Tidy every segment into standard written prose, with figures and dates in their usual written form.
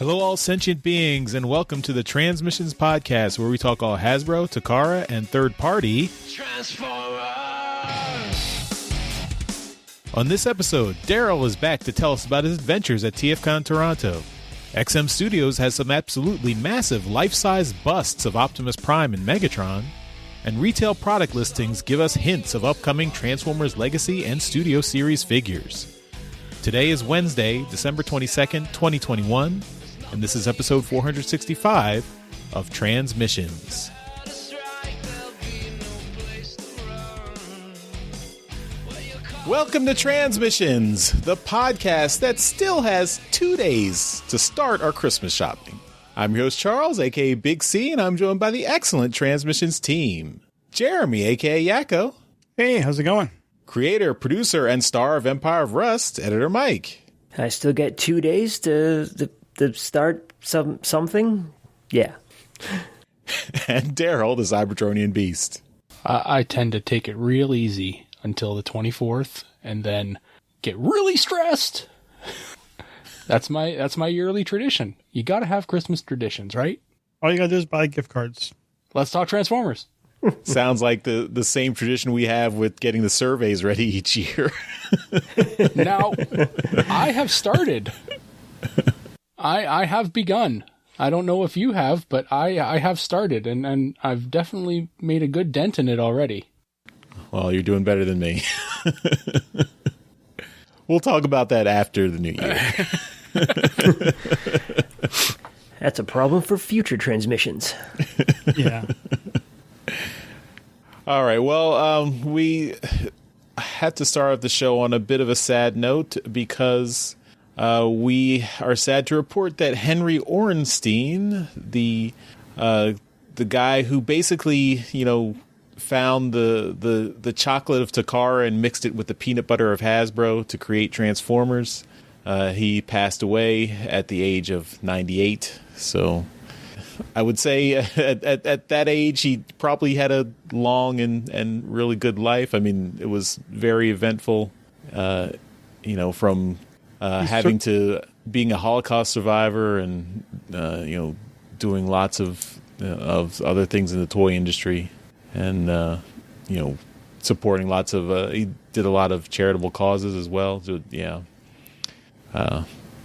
Hello, all sentient beings, and welcome to the Transmissions Podcast, where we talk all Hasbro, Takara, and third-party Transformers! On this episode, Darryl is back to tell us about his adventures at TFcon Toronto. XM Studios has some absolutely massive life-size busts of Optimus Prime and Megatron, and retail product listings give us hints of upcoming Transformers Legacy and Studio Series figures. Today is Wednesday, December 22nd, 2021, and this is episode 465 of Transmissions. Welcome to Transmissions, the podcast that still has 2 days to start our Christmas shopping. I'm your host Charles, aka Big C, and I'm joined by the excellent Transmissions team. Jeremy, aka Yakko. Hey, how's it going? Creator, producer, and star of Empire of Rust, Editor Mike. I still get 2 days to start something? Yeah. And Darryl, the Cybertronian Beast. I tend to take it real easy until the 24th and then get really stressed. That's my yearly tradition. You got to have Christmas traditions, right? All you got to do is buy gift cards. Let's talk Transformers. Sounds like the same tradition we have with getting the surveys ready each year. Now, I have started. I have begun. I don't know if you have, but I have started, and I've definitely made a good dent in it already. Well, you're doing better than me. We'll talk about that after the new year. That's a problem for future transmissions. Yeah. All right. Well, we had to start off the show on a bit of a sad note because we are sad to report that Henry Orenstein, the guy who basically, found the chocolate of Takara and mixed it with the peanut butter of Hasbro to create Transformers, he passed away at the age of 98. So I would say at that age, he probably had a long and really good life. I mean, it was very eventful, from having to being a Holocaust survivor and, doing lots of other things in the toy industry and, supporting lots of, he did a lot of charitable causes as well. So, yeah.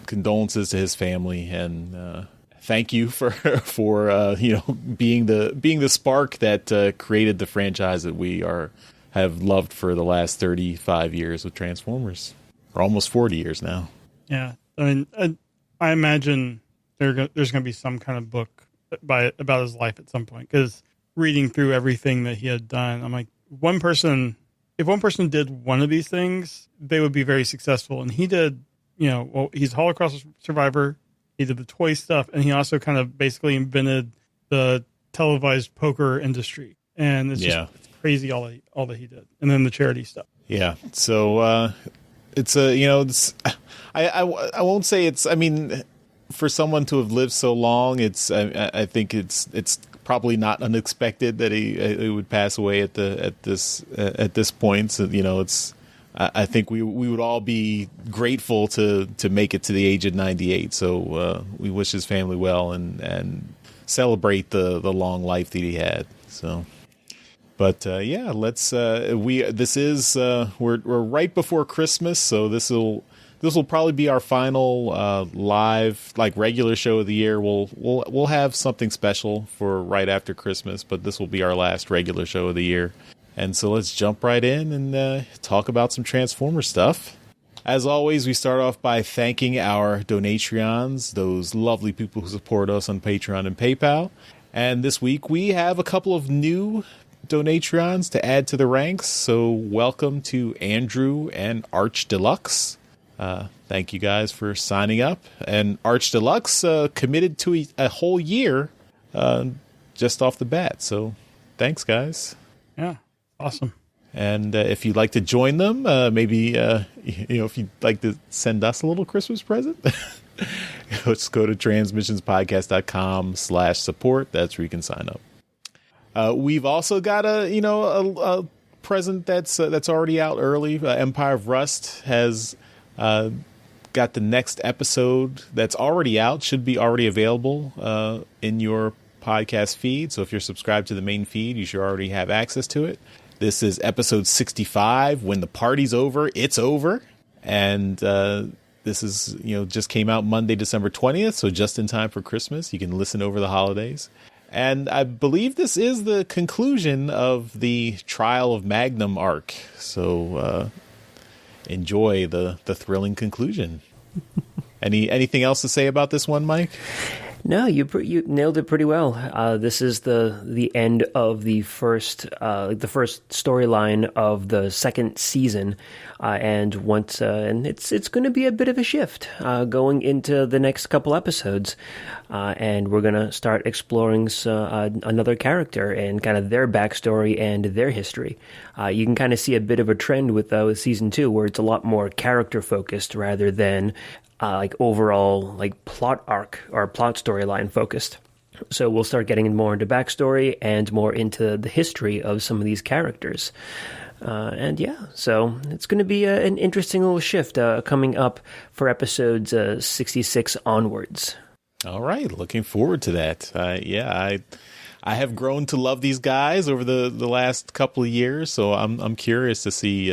Condolences to his family and, thank you for being the spark that created the franchise that we have loved for the last 35 years with Transformers, or almost 40 years now. Yeah, I mean, I imagine there's going to be some kind of book about his life at some point. Because reading through everything that he had done, I'm like, if one person did one of these things, they would be very successful. And he did, he's a Holocaust survivor. He did the toy stuff, and he also kind of basically invented the televised poker industry. And it's just it's crazy all that he did. And then the charity stuff. Yeah. So it's I won't say it's. I mean, for someone to have lived so long, I think it's probably not unexpected that he would pass away at this point. So, it's. I think we would all be grateful to make it to the age of 98. So we wish his family well and celebrate the long life that he had. So, but let's we're right before Christmas, so this will probably be our final live regular show of the year. We'll have something special for right after Christmas, but this will be our last regular show of the year. And so let's jump right in and talk about some Transformer stuff. As always, we start off by thanking our Donatreons, those lovely people who support us on Patreon and PayPal. And this week we have a couple of new Donatreons to add to the ranks. So welcome to Andrew and Arch Deluxe. Thank you guys for signing up. And Arch Deluxe committed to a whole year just off the bat. So thanks, guys. Yeah. Awesome. And if you'd like to join them, maybe, if you'd like to send us a little Christmas present, let's go to transmissionspodcast.com/support. That's where you can sign up. We've also got a present that's already out early. Empire of Rust has got the next episode that's already out, should be already available in your podcast feed. So if you're subscribed to the main feed, you should already have access to it. This is episode 65. When the party's over, it's over. And this is, just came out Monday, December 20th. So just in time for Christmas. You can listen over the holidays. And I believe this is the conclusion of the Trial of Magnum arc. So enjoy the thrilling conclusion. Anything else to say about this one, Mike? No, you nailed it pretty well. This is the end of the first storyline of the second season, and it's going to be a bit of a shift going into the next couple episodes, and we're going to start exploring another character and kind of their backstory and their history. You can kind of see a bit of a trend with season 2, where it's a lot more character focused rather than overall plot arc or plot storyline focused. So we'll start getting more into backstory and more into the history of some of these characters. So it's going to be an interesting little shift coming up for episodes 66 onwards. All right, looking forward to that. I have grown to love these guys over the last couple of years, so I'm curious to see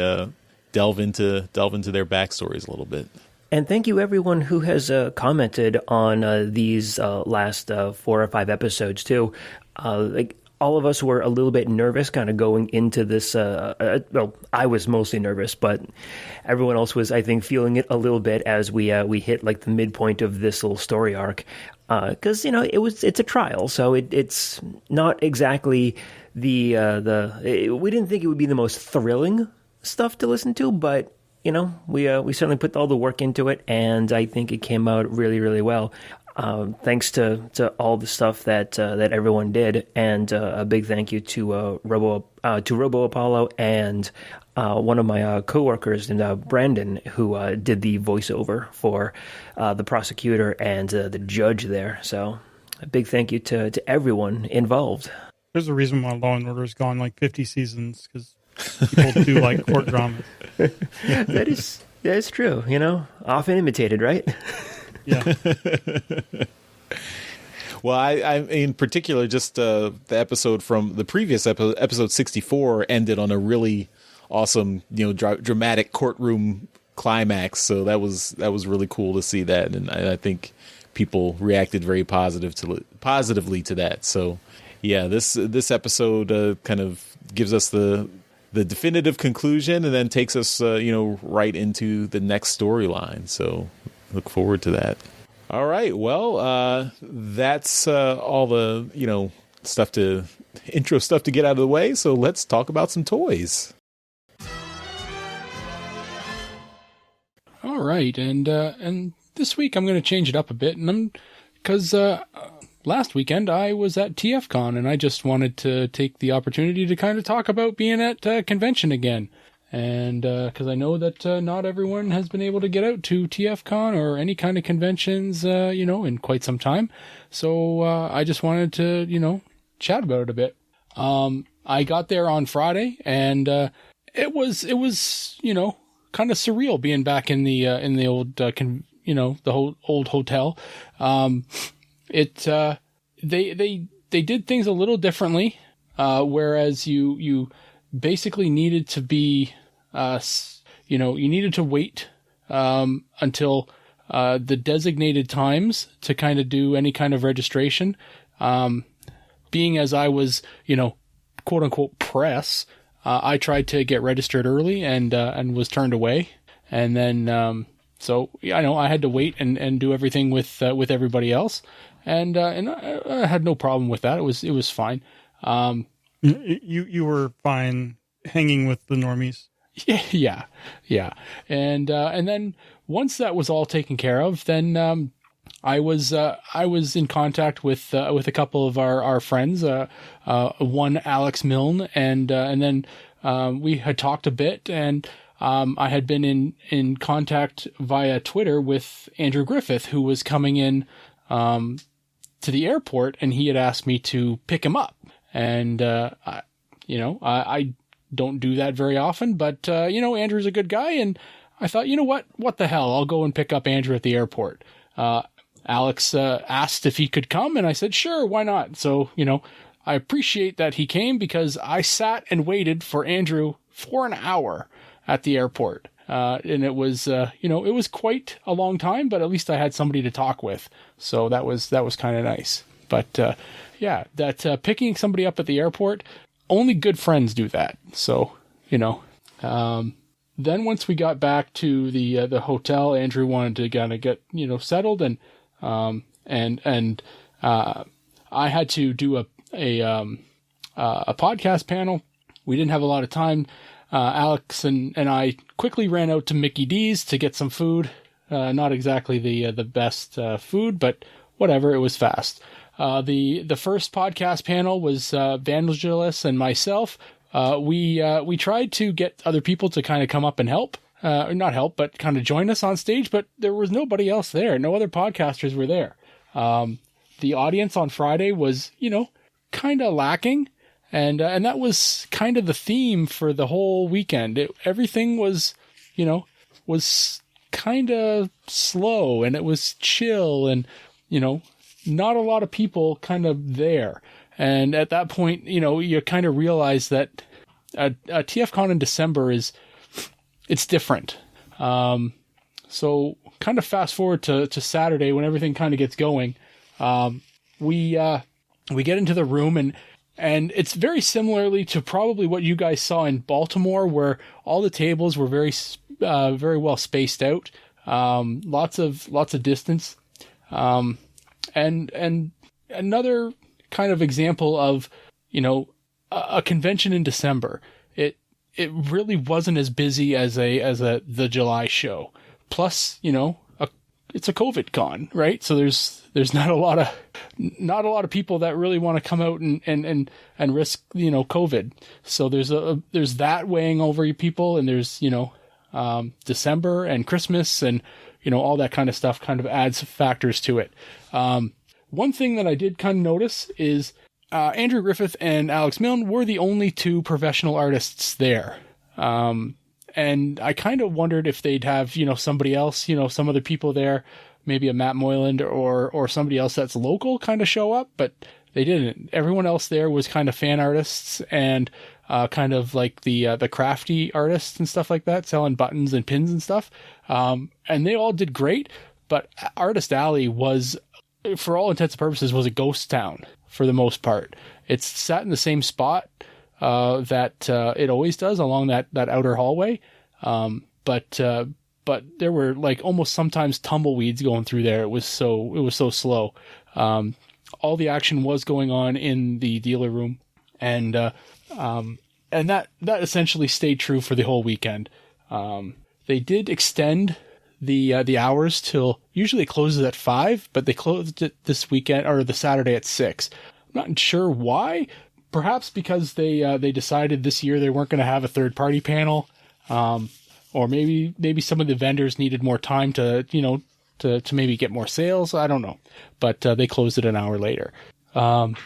delve into their backstories a little bit. And thank you, everyone who has commented on these last 4 or 5 episodes, too. All of us were a little bit nervous kind of going into this. Well, I was mostly nervous, but everyone else was, I think, feeling it a little bit as we hit the midpoint of this little story arc. Because, it's a trial, so it's not exactly we didn't think it would be the most thrilling stuff to listen to, but we certainly put all the work into it, and I think it came out really, really well. Thanks to all the stuff that everyone did, and a big thank you to Robo Apollo and one of my coworkers, Brandon, who did the voiceover for the prosecutor and the judge there. So a big thank you to everyone involved. There's a reason why Law and Order has gone 50 seasons, because people do like court dramas. That is true. Often imitated, right? Yeah. Well, I in particular, just the episode from the previous episode 64 ended on a really awesome, dramatic courtroom climax. So that was really cool to see that, and I think people reacted very positively to that. So yeah, this episode kind of gives us the definitive conclusion, and then takes us, right into the next storyline. So look forward to that. All right. Well, that's all the, intro stuff to get out of the way. So let's talk about some toys. All right. And this week I'm going to change it up a bit, because last weekend I was at TFcon, and I just wanted to take the opportunity to kind of talk about being at convention again. And because I know that not everyone has been able to get out to TFcon or any kind of conventions, in quite some time. So I just wanted to, chat about it a bit. I got there on Friday, and it was kind of surreal being back in the old the whole old hotel. They did things a little differently, whereas you basically needed to be, you needed to wait until the designated times to kind of do any kind of registration. Being as I was, quote unquote press, I tried to get registered early and was turned away. And then, so I had to wait and do everything with everybody else. And I had no problem with that. It was fine. You were fine hanging with the normies. Yeah. And then once that was all taken care of, then I was in contact with a couple of our friends, one Alex Millen, and then we had talked a bit, and I had been in contact via Twitter with Andrew Griffith, who was coming in to the airport, and he had asked me to pick him up. And I don't do that very often, but Andrew's a good guy, and I thought, you know what the hell? I'll go and pick up Andrew at the airport. Alex asked if he could come, and I said, sure, why not? So, I appreciate that he came, because I sat and waited for Andrew for an hour at the airport. And it was, it was quite a long time, but at least I had somebody to talk with. So that was kind of nice. But, picking somebody up at the airport, only good friends do that. So, then once we got back to the hotel, Andrew wanted to kind of get, settled, and I had to do a podcast panel. We didn't have a lot of time. Alex and I quickly ran out to Mickey D's to get some food. Not exactly the best food, but whatever, it was fast. The first podcast panel was Vangelis and myself. We tried to get other people to kind of come up and help. Not help, but kind of join us on stage, but there was nobody else there. No other podcasters were there. The audience on Friday was, kind of lacking. And that was kind of the theme for the whole weekend. Everything was, was kind of slow, and it was chill, and, not a lot of people kind of there. And at that point, you kind of realize that a TFcon in December it's different. So kind of fast forward to Saturday, when everything kind of gets going. We get into the room, and it's very similarly to probably what you guys saw in Baltimore, where all the tables were very well spaced out. Lots of distance. And another kind of example of, a convention in December. It really wasn't as busy as the July show. Plus, it's a COVID con, right? So there's not a lot of people that really want to come out and risk, COVID. So there's that weighing over you people, and there's, December and Christmas and, all that kind of stuff kind of adds factors to it. One thing that I did kind of notice is, Andrew Griffith and Alex Millen were the only two professional artists there. And I kind of wondered if they'd have, somebody else, some other people there, maybe a Matt Moyland or somebody else that's local kind of show up, but they didn't. Everyone else there was kind of fan artists and kind of like the crafty artists and stuff like that, selling buttons and pins and stuff. And they all did great, but Artist Alley was, for all intents and purposes, was a ghost town for the most part. It's sat in the same spot that it always does along that outer hallway. But there were like almost sometimes tumbleweeds going through there. It was so slow. All the action was going on in the dealer room, and that essentially stayed true for the whole weekend. They did extend the hours till, usually it closes at 5, but they closed it this weekend, or the Saturday, at 6. I'm not sure why. Perhaps because they decided this year they weren't going to have a third party panel, or maybe some of the vendors needed more time to maybe get more sales. I don't know, but they closed it an hour later. On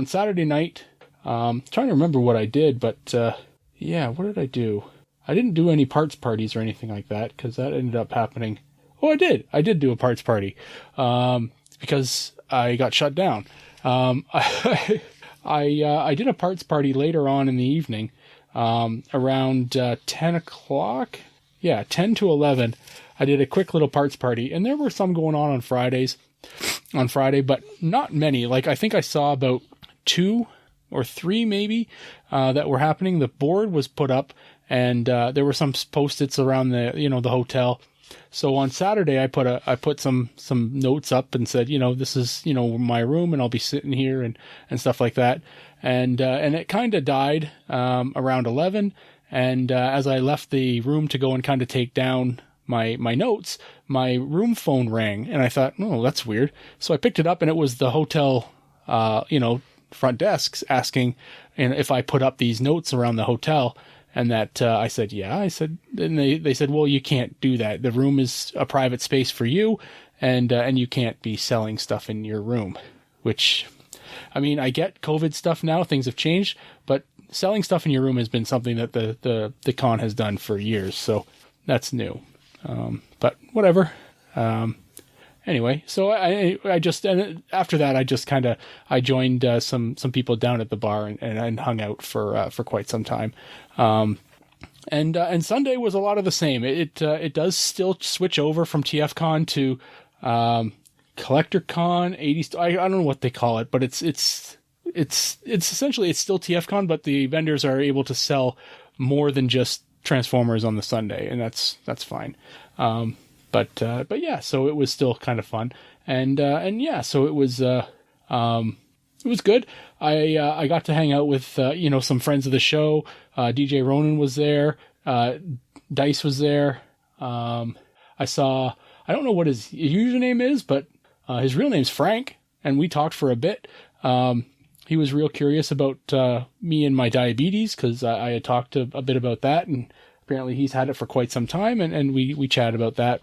Saturday night, trying to remember what I did, but what did I do? I didn't do any parts parties or anything like that, because that ended up happening. Oh, I did do a parts party, because I got shut down. I did a parts party later on in the evening, around 10 o'clock. Yeah, 10 to 11. I did a quick little parts party, and there were some going on Friday, but not many. Like, I think I saw about 2 or 3 maybe, that were happening. The board was put up, and there were some Post-its around the hotel. So on Saturday, I put some notes up and said, this is, my room, and I'll be sitting here and stuff like that. And it kind of died, around 11. And, as I left the room to go and kind of take down my notes, my room phone rang, and I thought, oh, that's weird. So I picked it up, and it was the hotel, front desks asking, if I put up these notes around the hotel. And that, I said, yeah, and they said, well, you can't do that. The room is a private space for you, and you can't be selling stuff in your room, which, I mean, I get COVID stuff now, things have changed, but selling stuff in your room has been something that the con has done for years, so that's new. But whatever. Anyway, so I just, and after that, I joined some people down at the bar and hung out for quite some time. And Sunday was a lot of the same. It does still switch over from TFcon to CollectorCon 80. I don't know what they call it, but it's essentially it's still TFcon, but the vendors are able to sell more than just Transformers on the Sunday, and that's fine. But yeah, so it was still kind of fun, and yeah, so it was good. I got to hang out with some friends of the show. DJ Ronan was there. Dice was there. I don't know what his username is, but his real name's Frank, and we talked for a bit. He was real curious about me and my diabetes, because I had talked a bit about that, and apparently he's had it for quite some time, and we chatted about that.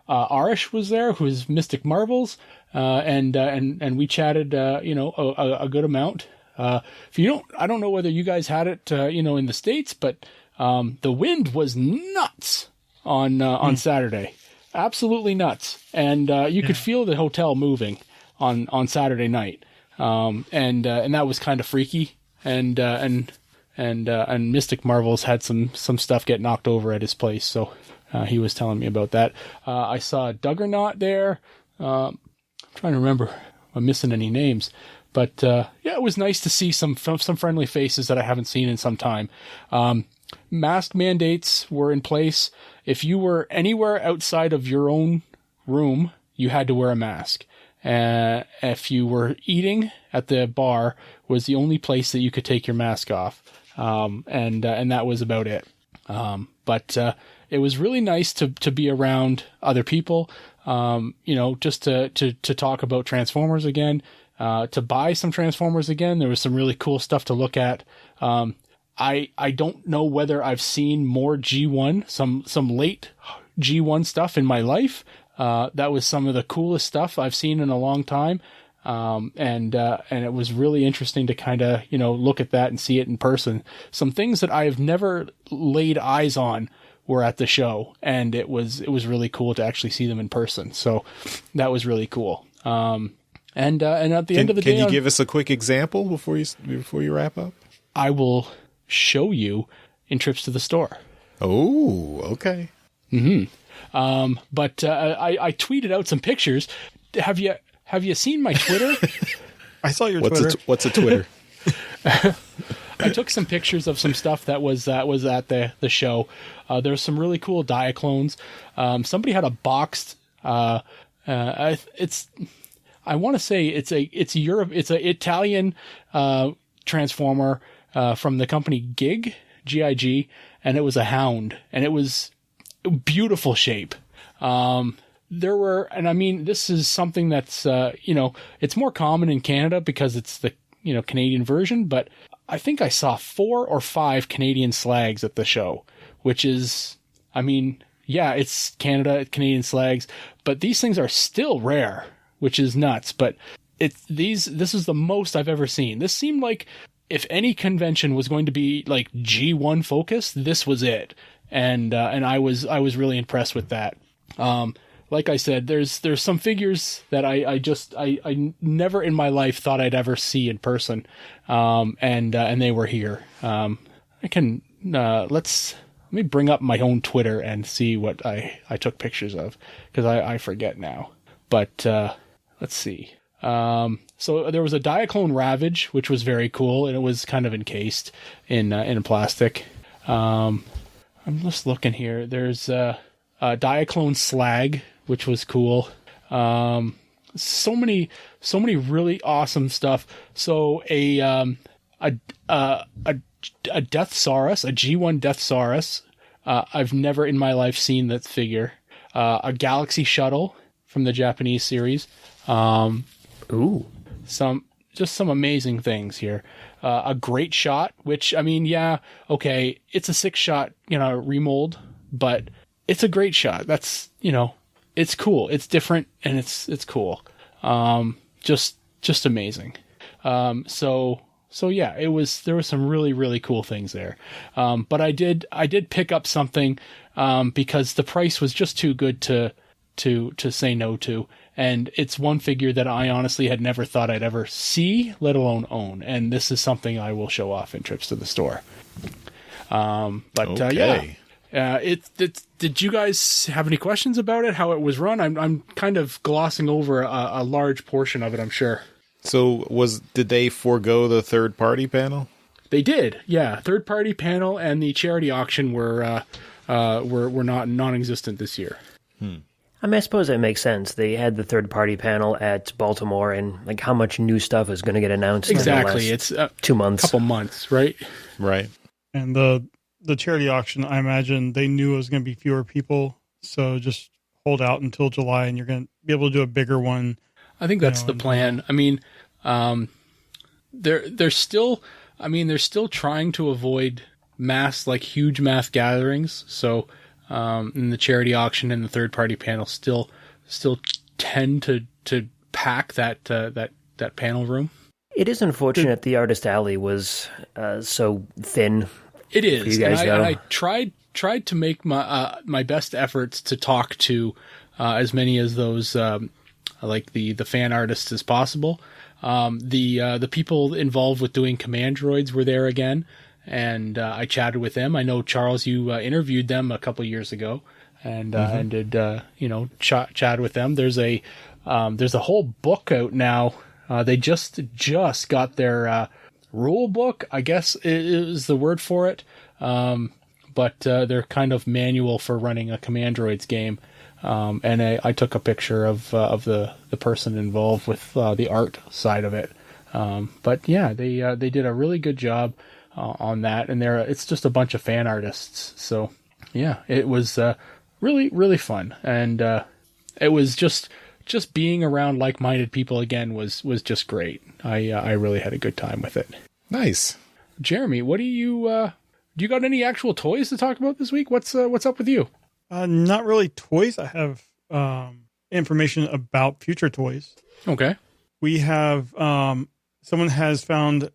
Arish was there, who's Mystic Marvels, and we chatted, a good amount. I don't know whether you guys had it, in the States, but the wind was nuts on Saturday, absolutely nuts, and you could feel the hotel moving on Saturday night, and that was kind of freaky, and Mystic Marvels had some stuff get knocked over at his place, so. He was telling me about that. I saw Duggernaut there. I'm trying to remember if I'm missing any names. But yeah, it was nice to see some friendly faces that I haven't seen in some time. Mask mandates were in place. If you were anywhere outside of your own room, you had to wear a mask. If you were eating at the bar, was the only place that you could take your mask off. And that was about it. But it was really nice to be around other people, just to talk about Transformers again, to buy some Transformers again. There was some really cool stuff to look at. I don't know whether I've seen more G1, some late G1 stuff in my life. That was some of the coolest stuff I've seen in a long time. And it was really interesting to kind of, look at that and see it in person. Some things that I have never laid eyes on were at the show, and it was really cool to actually see them in person. So that was really cool. And at the end of the day, can you give us a quick example before you wrap up? I will show you in Trips to the Store. Oh, okay. Mm-hmm. But I tweeted out some pictures. Have you seen my Twitter? I saw your Twitter. What's a Twitter? I took some pictures of some stuff that was at the show. There's some really cool Diaclones. Somebody had a boxed. I want to say it's an Italian Transformer from the company GIG, and it was a Hound, and it was beautiful shape. This is something that's it's more common in Canada because it's the Canadian version, but I think I saw 4 or 5 Canadian slags at the show, which is, it's Canada, Canadian slags, but these things are still rare, which is nuts. But this is the most I've ever seen. This seemed like if any convention was going to be like G1 focused, this was it. And I was really impressed with that. Like I said, there's some figures that I never in my life thought I'd ever see in person. And they were here. Let me bring up my own Twitter and see what I took pictures of, because I forget now. But, let's see. So there was a Diaclone Ravage, which was very cool, and it was kind of encased in plastic. I'm just looking here. There's a Diaclone Slag, which was cool. So many really awesome stuff. So a Deathsaurus, a G1 Deathsaurus. I've never in my life seen that figure. A Galaxy Shuttle from the Japanese series. Some amazing things here. A Great Shot, which, okay, it's a 6-shot, remold, but it's a Great Shot. That's, it's cool. It's different, and it's cool. Just amazing. So So yeah, there was some really, really cool things there. But I did pick up something, because the price was just too good to say no to. And it's one figure that I honestly had never thought I'd ever see, let alone own. And this is something I will show off in trips to the store. Okay. Did you guys have any questions about it? How it was run? I'm kind of glossing over a large portion of it, I'm sure. So did they forego the third party panel? They did, yeah. Third party panel and the charity auction were not non-existent this year. I mean, I suppose that makes sense. They had the third-party panel at Baltimore, and like how much new stuff is going to get announced? Exactly, in the last it's 2 months, couple months, right? Right. And the charity auction, I imagine they knew it was going to be fewer people, so just hold out until July, and you're going to be able to do a bigger one. I think that's the plan. I mean, they're still trying to avoid huge mass gatherings. So. In the charity auction and the third party panel still tend to pack that panel room. It is unfortunate the artist alley was so thin. It is. For you guys, and I tried to make my best efforts to talk to as many of those like the fan artists as possible. The people involved with doing command droids were there again. And I chatted with them. I know, Charles, you interviewed them a couple years ago, and did chat with them. There's a whole book out now. They just got their rule book, I guess is the word for it. But they're kind of manual for running a Command Droids game. And I took a picture of the person involved with the art side of it. But yeah, they did a really good job on that, and it's just a bunch of fan artists. So yeah, it was really, really fun, and it was just being around like-minded people again was just great. I really had a good time with it. Nice. Jeremy, what do you got any actual toys to talk about this week? What's up with you? Not really toys. I have information about future toys. Okay. We have someone has found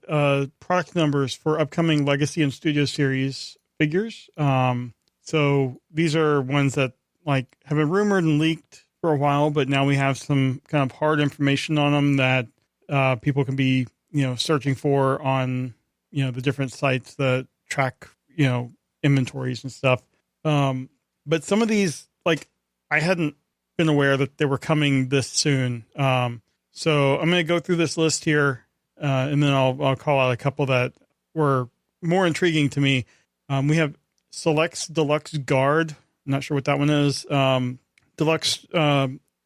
product numbers for upcoming Legacy and Studio Series figures. So these are ones that like have been rumored and leaked for a while, but now we have some kind of hard information on them that people can be, searching for on, the different sites that track, inventories and stuff. But some of these, like, I hadn't been aware that they were coming this soon. So I'm going to go through this list here. And then I'll call out a couple that were more intriguing to me. We have Select's Deluxe Guard. I'm not sure what that one is. Deluxe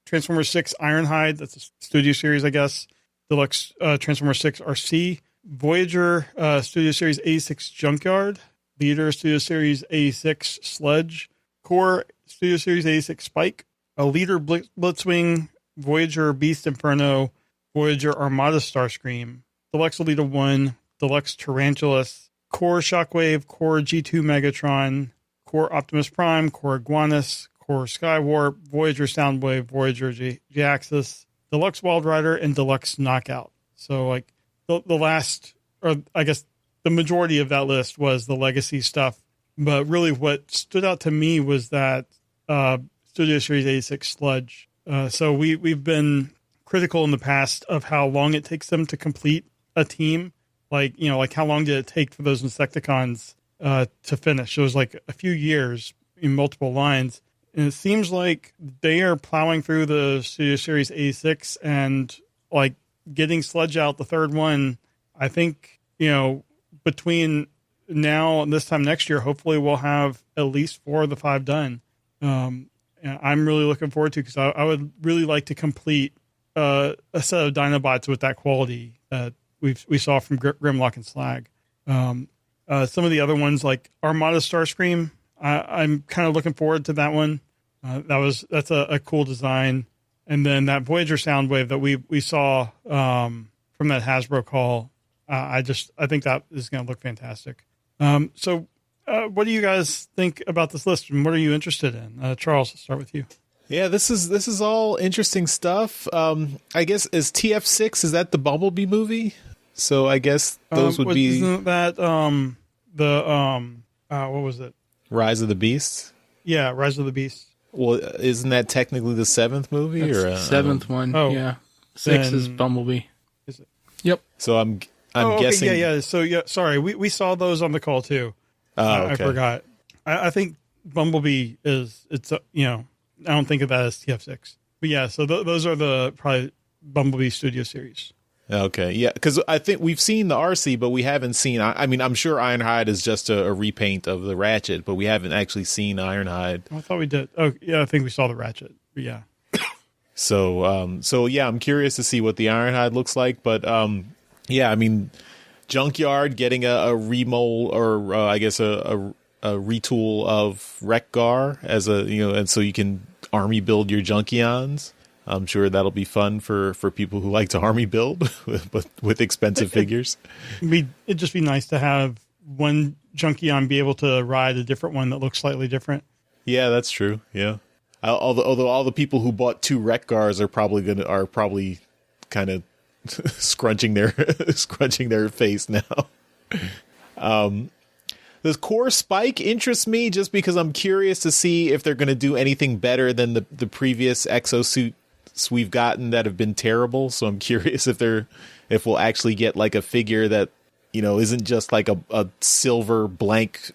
Transformer 6 Ironhide. That's a Studio Series, I guess. Deluxe Transformer 6 RC. Voyager Studio Series A6 Junkyard. Leader Studio Series A6 Sludge. Core Studio Series A6 Spike. A Leader Blitzwing. Voyager Beast Inferno. Voyager Armada Starscream, Deluxe Alita 1, Deluxe Tarantulas, Core Shockwave, Core G2 Megatron, Core Optimus Prime, Core Iguanus, Core Skywarp, Voyager Soundwave, Voyager G-Axis, Deluxe Wild Rider, and Deluxe Knockout. So, like, the last, or I guess the majority of that list was the Legacy stuff. But really what stood out to me was that Studio Series A6 Sludge. So we've been critical in the past of how long it takes them to complete a team. Like how long did it take for those Insecticons to finish? It was like a few years in multiple lines. And it seems like they are plowing through the Studio Series A6 and like getting Sludge out, the third one. I think, between now and this time next year, hopefully we'll have at least 4 of the 5 done. And I'm really looking forward to, because I would really like to complete a set of Dinobots with that quality that we saw from Grimlock and Slag. Some of the other ones like Armada Starscream, I'm kind of looking forward to that one. That's a cool design. And then that Voyager Soundwave that we saw from that Hasbro call, I think that is going to look fantastic. So what do you guys think about this list, and what are you interested in? Charles, I'll start with you. Yeah, this is all interesting stuff. I guess is TF6, is that the Bumblebee movie? So I guess those would be... Isn't that what was it? Rise of the Beasts? Yeah, Rise of the Beasts. Well, isn't that technically the 7th movie? That's or the 7th one, Oh. yeah. 6 is Bumblebee. Is it? Yep. So I'm okay, guessing... Yeah. So, sorry, we saw those on the call, too. Okay. I forgot. I think Bumblebee I don't think of that as TF6. But yeah, so those are the probably Bumblebee Studio Series. Okay, yeah, because I think we've seen the RC, but we haven't seen... I mean, I'm sure Ironhide is just a repaint of the Ratchet, but we haven't actually seen Ironhide. I thought we did. Oh, yeah, I think we saw the Ratchet. But yeah. So yeah, I'm curious to see what the Ironhide looks like, but yeah, I mean, Junkyard getting a remold, or I guess a retool of Wreck-Gar as and so you can army build your Junkions. I'm sure that'll be fun for people who like to army build with expensive figures. It'd just be nice to have one Junkion be able to ride a different one that looks slightly different. Yeah, that's true. Yeah, although all the people who bought 2 Wreck-Gars are probably kind of scrunching their face now. The core Spike interests me just because I'm curious to see if they're going to do anything better than the previous exosuits we've gotten that have been terrible. So I'm curious if we'll actually get like a figure that, isn't just like a silver blank,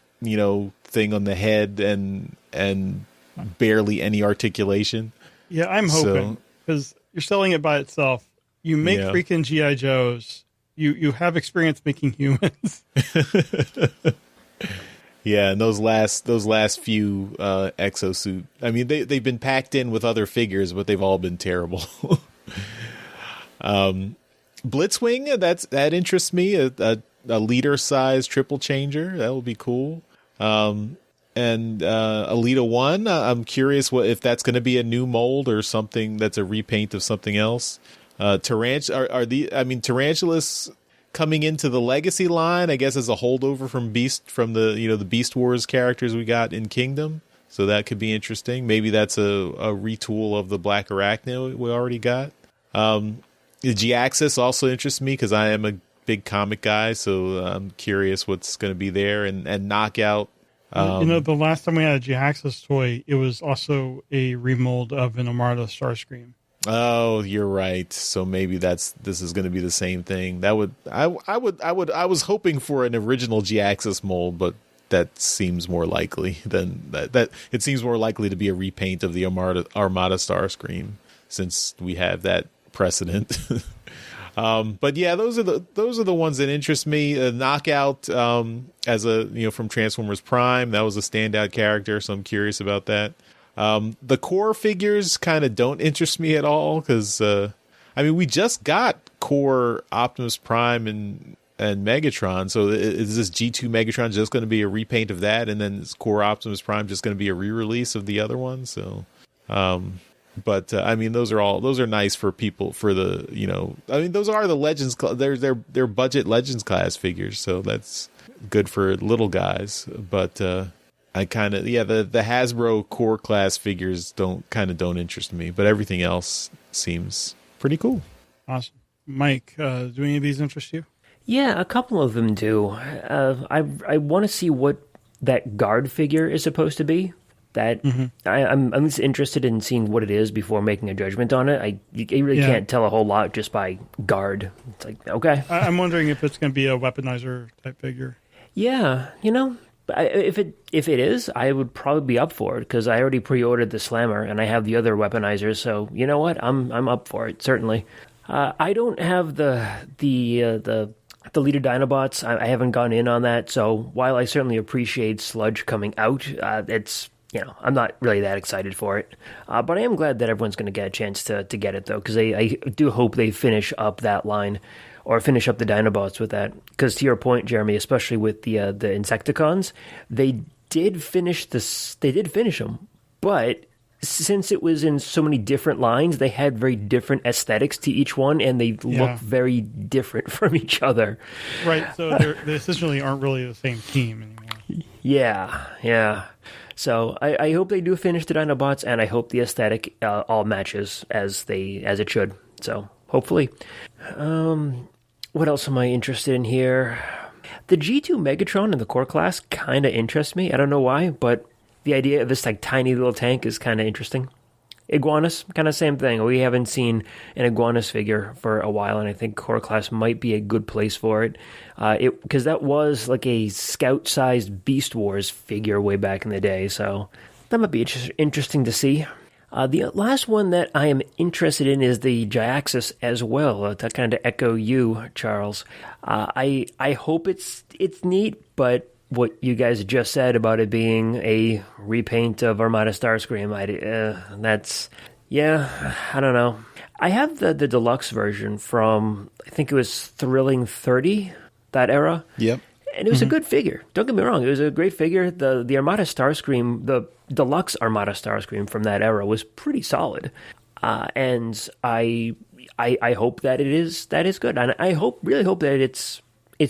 thing on the head and barely any articulation. Yeah, I'm hoping, because you're selling it by itself. You make freaking G.I. Joes. You have experience making humans. Yeah, and those last few exosuit. I mean, they've been packed in with other figures, but they've all been terrible. Blitzwing, that interests me. A liter size triple changer, that will be cool. And Alita 1, I'm curious if that's going to be a new mold or something that's a repaint of something else. Tarantulas coming into the Legacy line, I guess, as a holdover from the Beast Wars characters we got in Kingdom. So that could be interesting. Maybe that's a retool of the Black Arachne we already got. The G-Axis also interests me because I am a big comic guy, so I'm curious what's going to be there. And Knockout. The last time we had a G-Axis toy, it was also a remold of an Armada Starscream. Oh, you're right. So maybe this is going to be the same thing. I was hoping for an original G-Axis mold, but that seems more likely than that. It seems more likely to be a repaint of the Armada Starscream, since we have that precedent. But yeah, those are the ones that interest me. Knockout, as from Transformers Prime, that was a standout character, so I'm curious about that. The core figures kind of don't interest me at all because, we just got core Optimus Prime and Megatron. So is this G2 Megatron just going to be a repaint of that? And then is core Optimus Prime just going to be a re-release of the other one? So, those are nice for people for those are the Legends. They're budget Legends class figures. So that's good for little guys. But, I kind of, the Hasbro core class figures don't interest me, but everything else seems pretty cool. Awesome. Mike, do any of these interest you? Yeah, a couple of them do. I want to see what that guard figure is supposed to be. I'm just interested in seeing what it is before making a judgment on it. You really can't tell a whole lot just by guard. It's like, okay. I'm wondering if it's going to be a weaponizer type figure. Yeah, if it is, I would probably be up for it because I already pre-ordered the Slammer and I have the other weaponizers. So you know what, I'm up for it certainly. I don't have the leader Dinobots. I haven't gone in on that. So while I certainly appreciate Sludge coming out, it's I'm not really that excited for it. But I am glad that everyone's going to get a chance to get it though, because I do hope they finish up that line. Or finish up the Dinobots with that. Because to your point, Jeremy, especially with the Insecticons, they did finish them. But since it was in so many different lines, they had very different aesthetics to each one, and they look very different from each other. Right, so they essentially aren't really the same team anymore. Yeah. So I hope they do finish the Dinobots, and I hope the aesthetic all matches as it should. So hopefully. What else am I interested in here? The G2 Megatron in the core class kind of interests me. I don't know why, but the idea of this like tiny little tank is kind of interesting. Iguanus, kind of same thing. We haven't seen an Iguanus figure for a while, and I think core class might be a good place for it. Because that was like a scout-sized Beast Wars figure way back in the day, so that might be interesting to see. The last one that I am interested in is the Jyaxus as well, to kind of echo you, Charles. I hope it's neat, but what you guys just said about it being a repaint of Armada Starscream, I don't know. I have the deluxe version from, I think it was Thrilling 30, that era. Yep. And it was a good figure. Don't get me wrong, it was a great figure. The Armada Starscream, the deluxe Armada Starscream from that era was pretty solid. And I hope that that is good. And I really hope that it's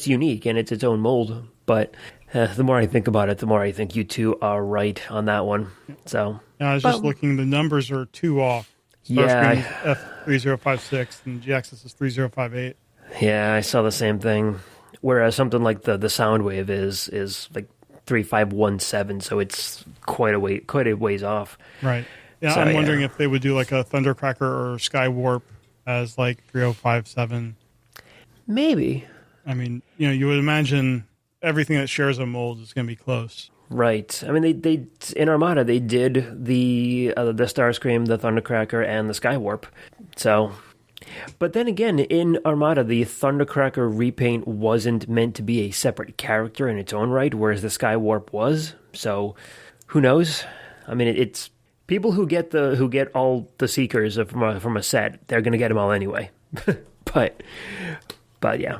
unique and it's its own mold. But the more I think about it, the more I think you two are right on that one. So I was just looking, the numbers are 2 off. Starscream is F3056 and Jyaxus is 3058. Yeah, I saw the same thing. Whereas something like the Soundwave is like 3517, so it's quite a ways off. Right. Yeah, so, I'm wondering if they would do like a Thundercracker or Skywarp as like 3057. Maybe. I mean, you would imagine everything that shares a mold is going to be close. Right. I mean, they in Armada they did the Starscream, the Thundercracker, and the Skywarp. So, but then again, in Armada, the Thundercracker repaint wasn't meant to be a separate character in its own right, whereas the Skywarp was. So, who knows? I mean, it's people who get all the Seekers from a set, they're going to get them all anyway. but yeah.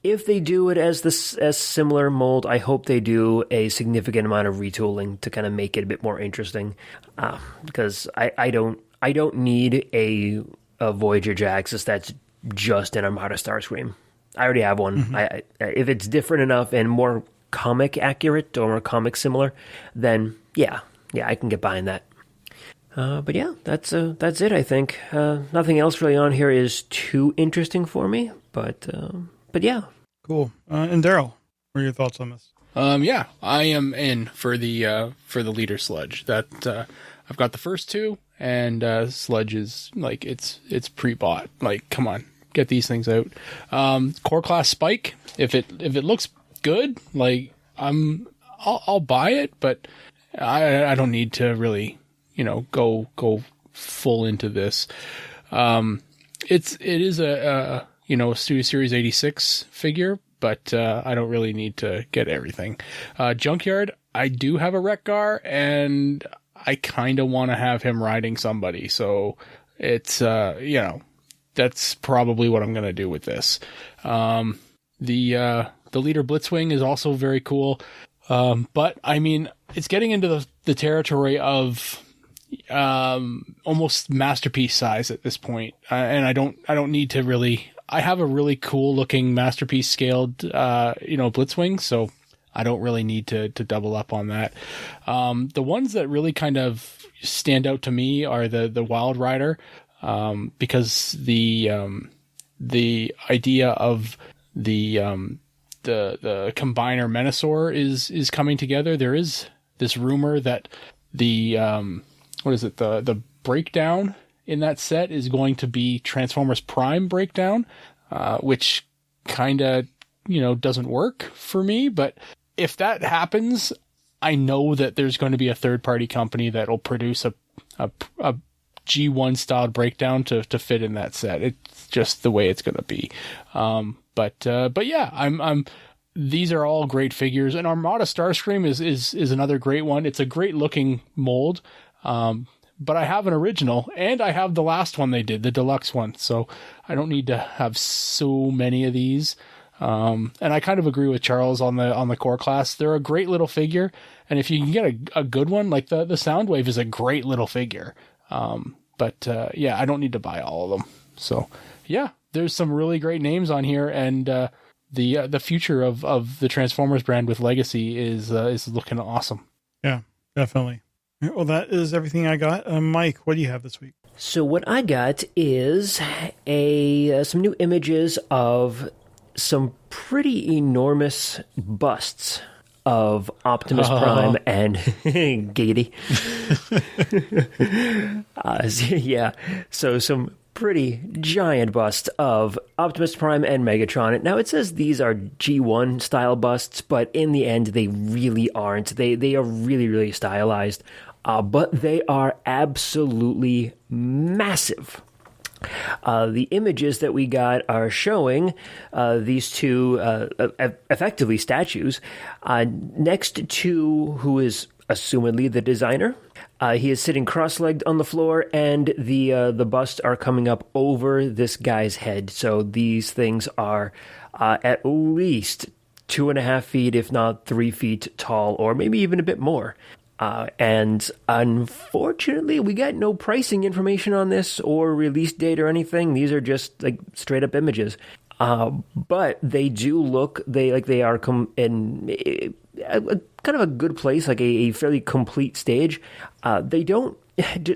If they do it as similar mold, I hope they do a significant amount of retooling to kind of make it a bit more interesting. Because I don't need a Voyager Jyaxus that's just an Armada Starscream. I already have one. Mm-hmm. If it's different enough and more comic accurate or more comic similar, then yeah, I can get behind that. But yeah, that's it. I think nothing else really on here is too interesting for me. But yeah. Cool. And Darryl, what are your thoughts on this? Yeah, I am in for the leader sludge. That I've got the first 2, and sludge is like it's pre-bought. Like, come on, get these things out. Core class Spike, if it looks good, like I'll buy it, but I don't need to really go full into this. It is a Studio Series 86 figure, but I don't really need to get everything. Junkyard, I do have a Wreck-Gar, and I kind of want to have him riding somebody, so it's, that's probably what I'm going to do with this. The Leader Blitzwing is also very cool, but, I mean, it's getting into the territory of almost masterpiece size at this point, and I don't need to really... I have a really cool looking masterpiece scaled, Blitzwing, so I don't really need to double up on that. The ones that really kind of stand out to me are the Wild Rider, because the idea of the Combiner Menasor is coming together. There is this rumor that the breakdown in that set is going to be Transformers Prime breakdown, which kind of, doesn't work for me. But if that happens, I know that there's going to be a third-party company that will produce a G1 style breakdown to fit in that set. It's just the way it's going to be. But yeah, these are all great figures, and Armada Starscream is another great one. It's a great looking mold. But I have an original, and I have the last one they did, the deluxe one. So I don't need to have so many of these. And I kind of agree with Charles on the core class. They're a great little figure, and if you can get a good one, like the Soundwave is a great little figure. But I don't need to buy all of them. So yeah, there's some really great names on here, and the future of the Transformers brand with Legacy is looking awesome. Yeah, definitely. Well, that is everything I got. Mike, what do you have this week? So what I got is some new images of some pretty enormous busts of Optimus Prime and Giggity. Yeah, so some pretty giant busts of Optimus Prime and Megatron. Now, it says these are G1 style busts, but in the end, they really aren't. They are really, really stylized, but they are absolutely massive. The images that we got are showing these two effectively statues next to who is assumedly the designer. He is sitting cross-legged on the floor, and the busts are coming up over this guy's head. So these things are at least 2.5 feet, if not 3 feet tall, or maybe even a bit more. And unfortunately, we got no pricing information on this or release date or anything. These are just like straight up images. But they do look, they are in a kind of a good place, like a fairly complete stage. They don't,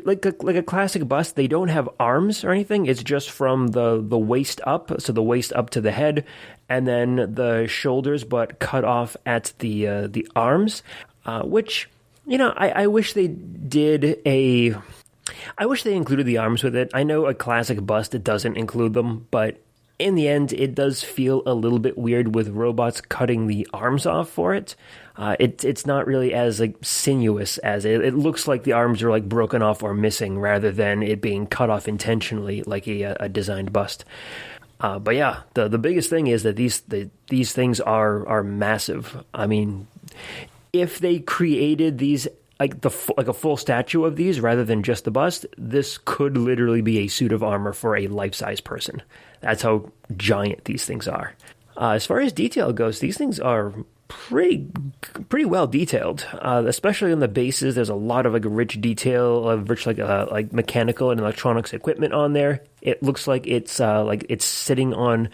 like a classic bust, they don't have arms or anything. It's just from the waist up, so the waist up to the head, and then the shoulders, but cut off at the arms, which... I wish they did I wish they included the arms with it. I know a classic bust, it doesn't include them, but in the end, it does feel a little bit weird with robots cutting the arms off for it. It's not really as sinuous as it. It looks like the arms are broken off or missing rather than it being cut off intentionally like a designed bust. But yeah, the biggest thing is that these things are massive. I mean, if they created these like a full statue of these rather than just the bust, this could literally be a suit of armor for a life-size person. That's how giant these things are. As far as detail goes, these things are pretty well detailed, especially on the bases. There's a lot of rich detail of rich like mechanical and electronics equipment on there. It looks like it's sitting on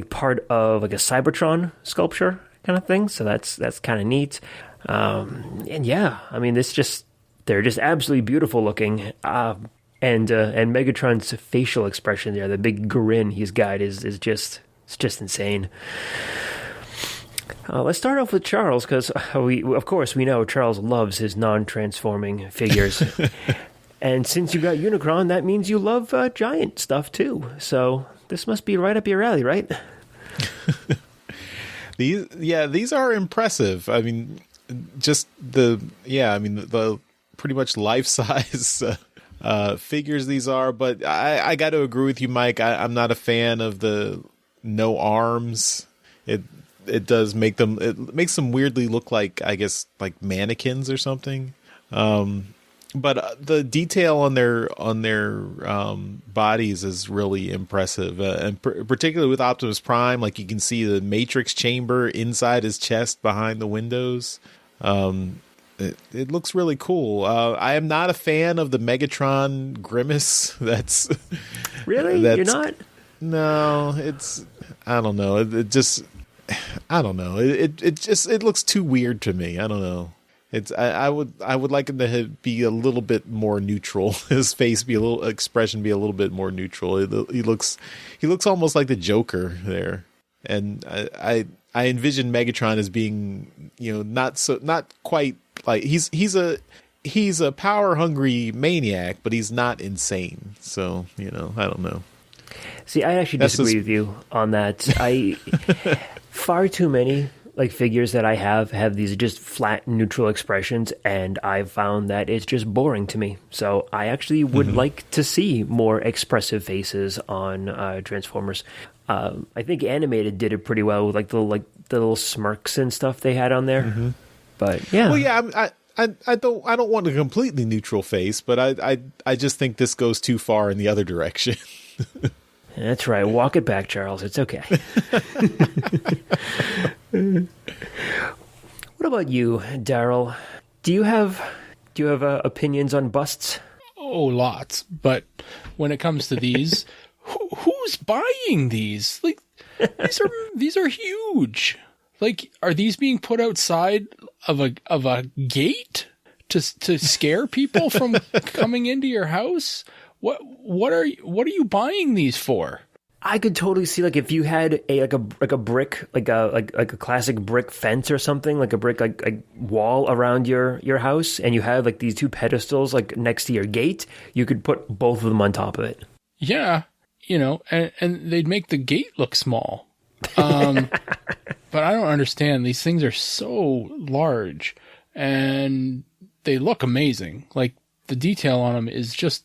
part of a Cybertron sculpture kind of thing. So that's kind of neat. And yeah, I mean, they're just absolutely beautiful looking. And Megatron's facial expression there, the big grin he's got is just insane. Let's start off with Charles, because we know Charles loves his non-transforming figures. And since you got Unicron, that means you love giant stuff too. So this must be right up your alley, right? These are impressive. I mean, the pretty much life-size figures these are. But I got to agree with you, Mike. I'm not a fan of the no arms. It does make them. It makes them weirdly look like, I guess, like mannequins or something. But the detail on their bodies is really impressive, and particularly with Optimus Prime, like you can see the Matrix chamber inside his chest behind the windows. It looks really cool. I am not a fan of the Megatron grimace. You're not? No, I don't know. I don't know. It looks too weird to me. I don't know. I would like him to be a little bit more neutral. His face expression be a little bit more neutral. He looks almost like the Joker there. And I envision Megatron as being, not quite like he's a power hungry maniac, but he's not insane. So, I don't know. See, I actually disagree with you on that. Far too many figures that I have these just flat neutral expressions, and I've found that it's just boring to me. So I actually would like to see more expressive faces on Transformers. I think Animated did it pretty well with the little smirks and stuff they had on there. Mm-hmm. But yeah, well, yeah, I don't want a completely neutral face, but I just think this goes too far in the other direction. That's right. Walk it back, Charles. It's okay. What about you, Darryl? Do you have opinions on busts? Oh, lots. But when it comes to these, who's buying these? These are huge. Are these being put outside of a gate to scare people from coming into your house? What are you buying these for? I could totally see like if you had a brick like a classic brick fence or something, like a brick like wall around your house, and you have like these two pedestals like next to your gate, you could put both of them on top of it. Yeah, and they'd make the gate look small. But I don't understand. These things are so large and they look amazing. Like the detail on them is just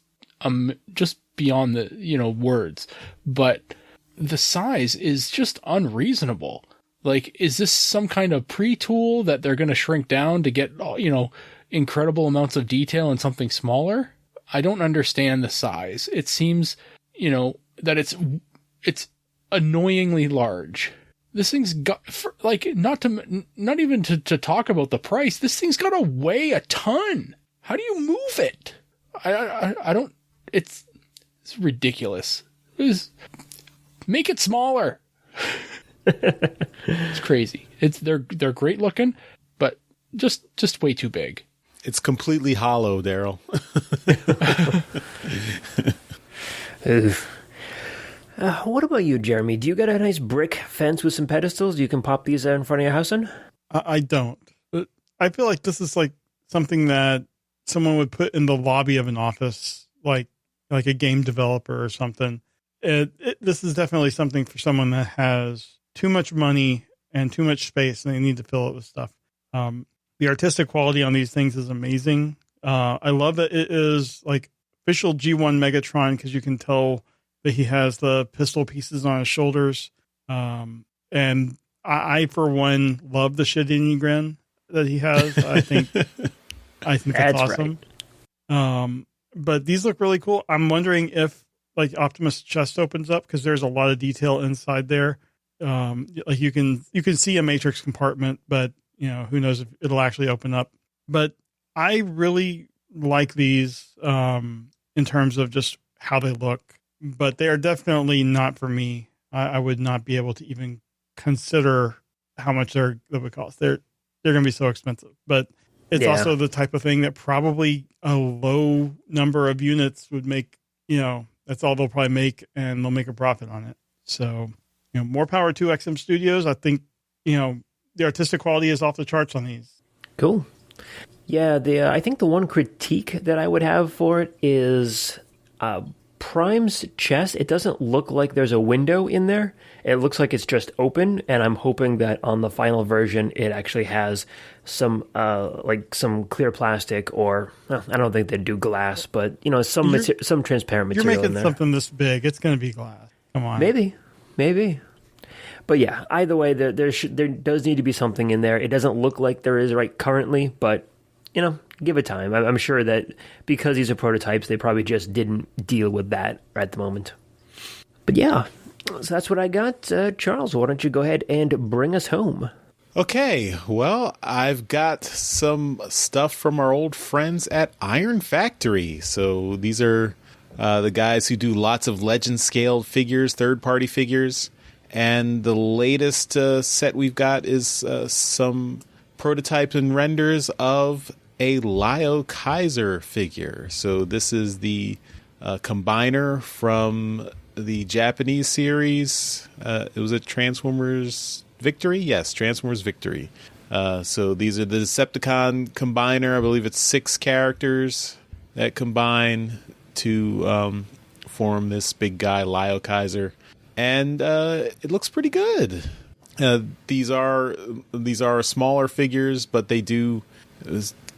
beyond the, words, but the size is just unreasonable. Like, is this some kind of pre-tool that they're going to shrink down to get, incredible amounts of detail in something smaller? I don't understand the size. It seems, that it's annoyingly large. This thing's got, not even to talk about the price, this thing's got to weigh a ton. How do you move it? I don't, it's ridiculous. Make it smaller. It's crazy. They're great looking, but just way too big. It's completely hollow, Darryl. What about you, Jeremy? Do you got a nice brick fence with some pedestals you can pop these in front of your house in? I don't. But I feel like this is like something that someone would put in the lobby of an office, like a game developer or something. This is definitely something for someone that has too much money and too much space, and they need to fill it with stuff. The artistic quality on these things is amazing. I love that it is like official G1 Megatron, because you can tell that he has the pistol pieces on his shoulders. And I for one, love the shit-eating grin that he has. I think that's awesome. Right. But these look really cool. I'm wondering if like Optimus' chest opens up, because there's a lot of detail inside there. Like you can see a matrix compartment, but who knows if it'll actually open up. But I really like these in terms of just how they look, but they are definitely not for me. I would not be able to even consider how much they would cost. They're going to be so expensive, but it's also the type of thing that probably a low number of units would make, that's all they'll probably make, and they'll make a profit on it. So, more power to XM Studios. I think, the artistic quality is off the charts on these. Cool. Yeah, I think the one critique that I would have for it is Prime's chest. It doesn't look like there's a window in there. It looks like it's just open, and I'm hoping that on the final version it actually has some some clear plastic, or I don't think they'd do glass, but some transparent material. You're making in there. Something this big. It's going to be glass. Come on. Maybe. But yeah, either way, there does need to be something in there. It doesn't look like there is right currently, but give it time. I'm sure that because these are prototypes, they probably just didn't deal with that at the moment. But yeah, so that's what I got. Charles, why don't you go ahead and bring us home? Okay, well, I've got some stuff from our old friends at Iron Factory. So these are the guys who do lots of legend-scaled figures, third-party figures. And the latest set we've got is some prototypes and renders of a Lio Kaiser figure. So this is the Combiner from the Japanese series. It was a Transformers Victory? Yes, Transformers Victory. So these are the Decepticon Combiner. I believe it's 6 characters that combine to form this big guy, Lio Kaiser. And it looks pretty good. These are smaller figures, but they do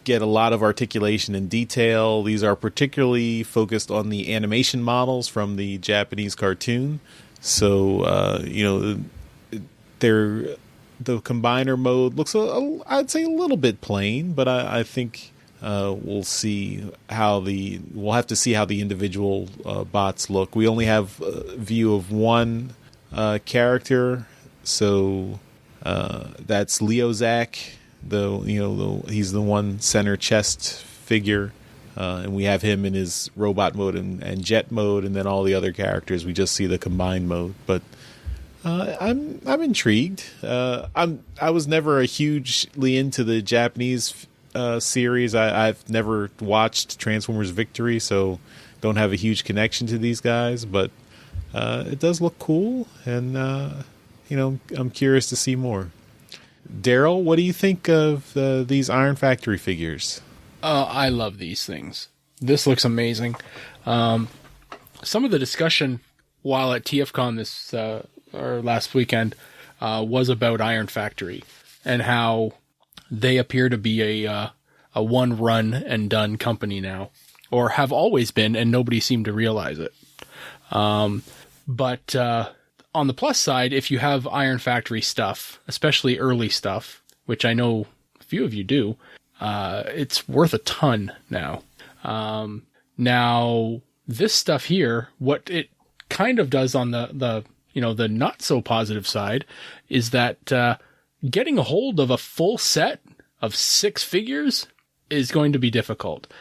get a lot of articulation and detail. These are particularly focused on the animation models from the Japanese cartoon. So the Combiner mode looks I'd say a little bit plain, but I think we'll have to see how the individual bots look. We only have a view of one character, so that's Leozak. He's the one center chest figure, and we have him in his robot mode and jet mode, and then all the other characters we just see the combined mode. But I'm intrigued. I was never a hugely into the Japanese series. I've never watched Transformers Victory, so don't have a huge connection to these guys, but it does look cool, and I'm curious to see more. Darryl, what do you think of these Iron Factory figures? I love these things. This looks amazing. Some of the discussion while at TFcon this or last weekend was about Iron Factory and how they appear to be a one run and done company now, or have always been, and nobody seemed to realize it. But on the plus side, if you have Iron Factory stuff, especially early stuff, which I know a few of you do, it's worth a ton now. Now, this stuff here, what it kind of does on the not so positive side is that getting a hold of a full set of 6 figures is going to be difficult,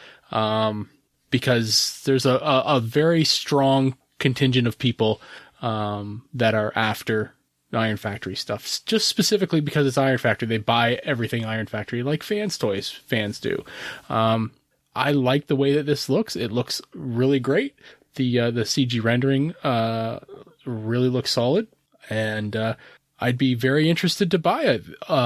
because there's a very strong contingent of people that are after Iron Factory stuff, just specifically because it's Iron Factory. They buy everything Iron Factory, like fans do. I like the way that this looks. It looks really great. The CG rendering really looks solid, and I'd be very interested to buy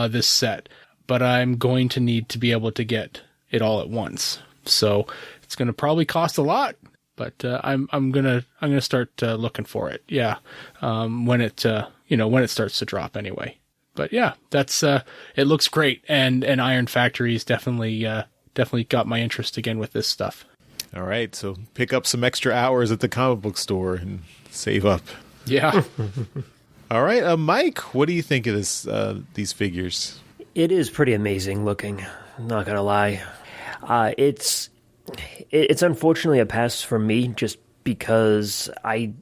this set, but I'm going to need to be able to get it all at once. So it's going to probably cost a lot, but I'm gonna start looking for it. Yeah, when it starts to drop anyway. But yeah, that's it looks great, and Iron Factory is definitely got my interest again with this stuff. All right, so pick up some extra hours at the comic book store and save up. Yeah. All right, Mike, what do you think of these figures? It is pretty amazing looking. I'm not gonna lie. It's unfortunately a pass for me, just because I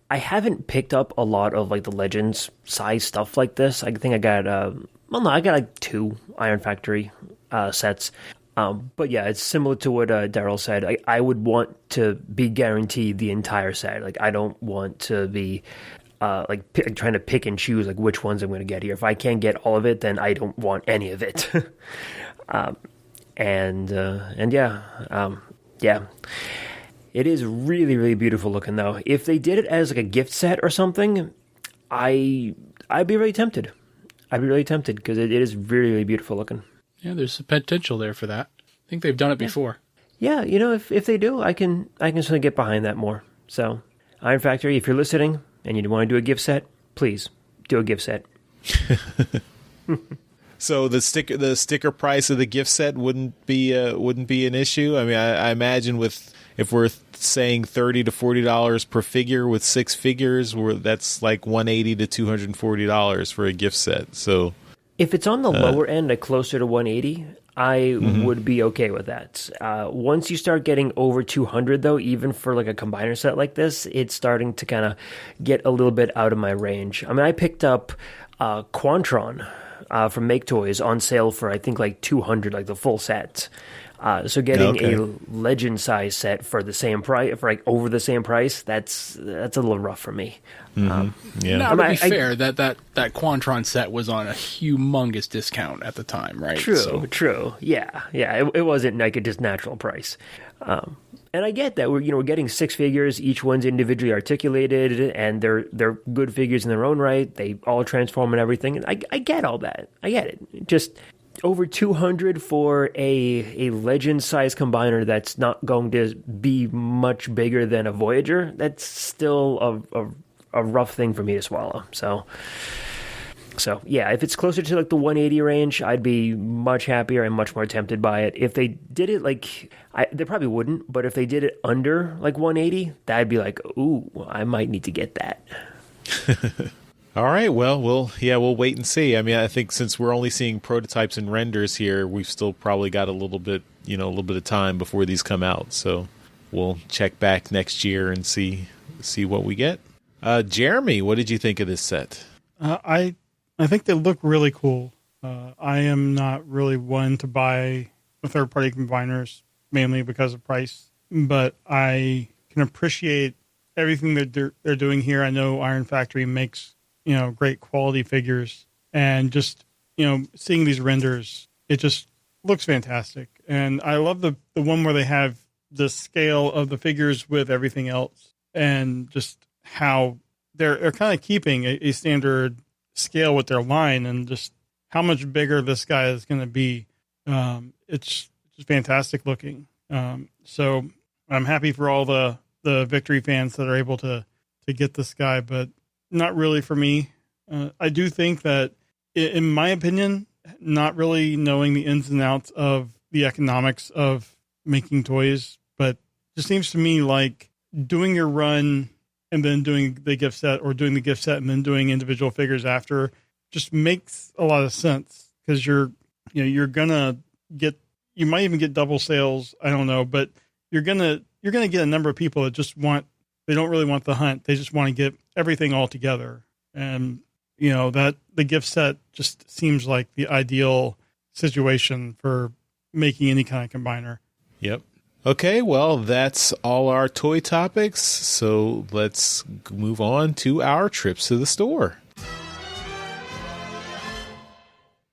haven't picked up a lot of like the Legends size stuff like this. I think I got I got like 2 Iron Factory sets. But yeah, it's similar to what Darryl said. I would want to be guaranteed the entire set. Like, I don't want to be trying to pick and choose like which ones I'm going to get here. If I can't get all of it, then I don't want any of it. Yeah, it is really, really beautiful looking though. If they did it as like a gift set or something, I'd be really tempted. Because it is really, really beautiful looking. Yeah, there's some potential there for that. I think they've done it before. Yeah, if they do, I can sort of get behind that more. So, Iron Factory, if you're listening and you want to do a gift set, please do a gift set. So the sticker price of the gift set wouldn't be an issue. I mean, I imagine if we're saying $30 to $40 per figure with 6 figures, that's like $180 to $240 for a gift set. So if it's on the lower end, like closer to 180, I would be okay with that. Once you start getting over 200, though, even for like a combiner set like this, it's starting to kind of get a little bit out of my range. I mean, I picked up Quantron from Make Toys on sale for I think like 200, like the full set. So getting a legend size set for the same price, for like over the same price, that's a little rough for me. Now, to be fair, that Quantron set was on a humongous discount at the time, right? True. Yeah. It wasn't like a just natural price. And I get that we're getting 6 figures. Each one's individually articulated, and they're good figures in their own right. They all transform and everything. And I get all that. I get it. Just over 200 for a legend-sized combiner that's not going to be much bigger than a Voyager, that's still a rough thing for me to swallow. So yeah, if it's closer to like the 180 range, I'd be much happier and much more tempted by it. If they did it they probably wouldn't, but if they did it under like 180, that'd be like, ooh, I might need to get that. All right, well, we'll wait and see. I mean, I think since we're only seeing prototypes and renders here, we've still probably got a little bit of time before these come out. So we'll check back next year and see what we get. Jeremy, what did you think of this set? I think they look really cool. I am not really one to buy the third-party combiners, mainly because of price, but I can appreciate everything they're doing here. I know Iron Factory makes great quality figures, and just seeing these renders, it just looks fantastic. And I love the one where they have the scale of the figures with everything else, and just how they're kind of keeping a standard scale with their line, and just how much bigger this guy is going to be. It's just fantastic looking. So I'm happy for all the Victory fans that are able to get this guy, but not really for me. I do think that, in my opinion, not really knowing the ins and outs of the economics of making toys, but it just seems to me like doing your run and then doing the gift set, or doing the gift set and then doing individual figures after, just makes a lot of sense, because you're gonna get, you might even get double sales. I don't know, but you're gonna get a number of people that just they don't really want the hunt. They just want to get everything all together. And that the gift set just seems like the ideal situation for making any kind of combiner. Yep. Okay, well, that's all our toy topics, so let's move on to our trips to the store.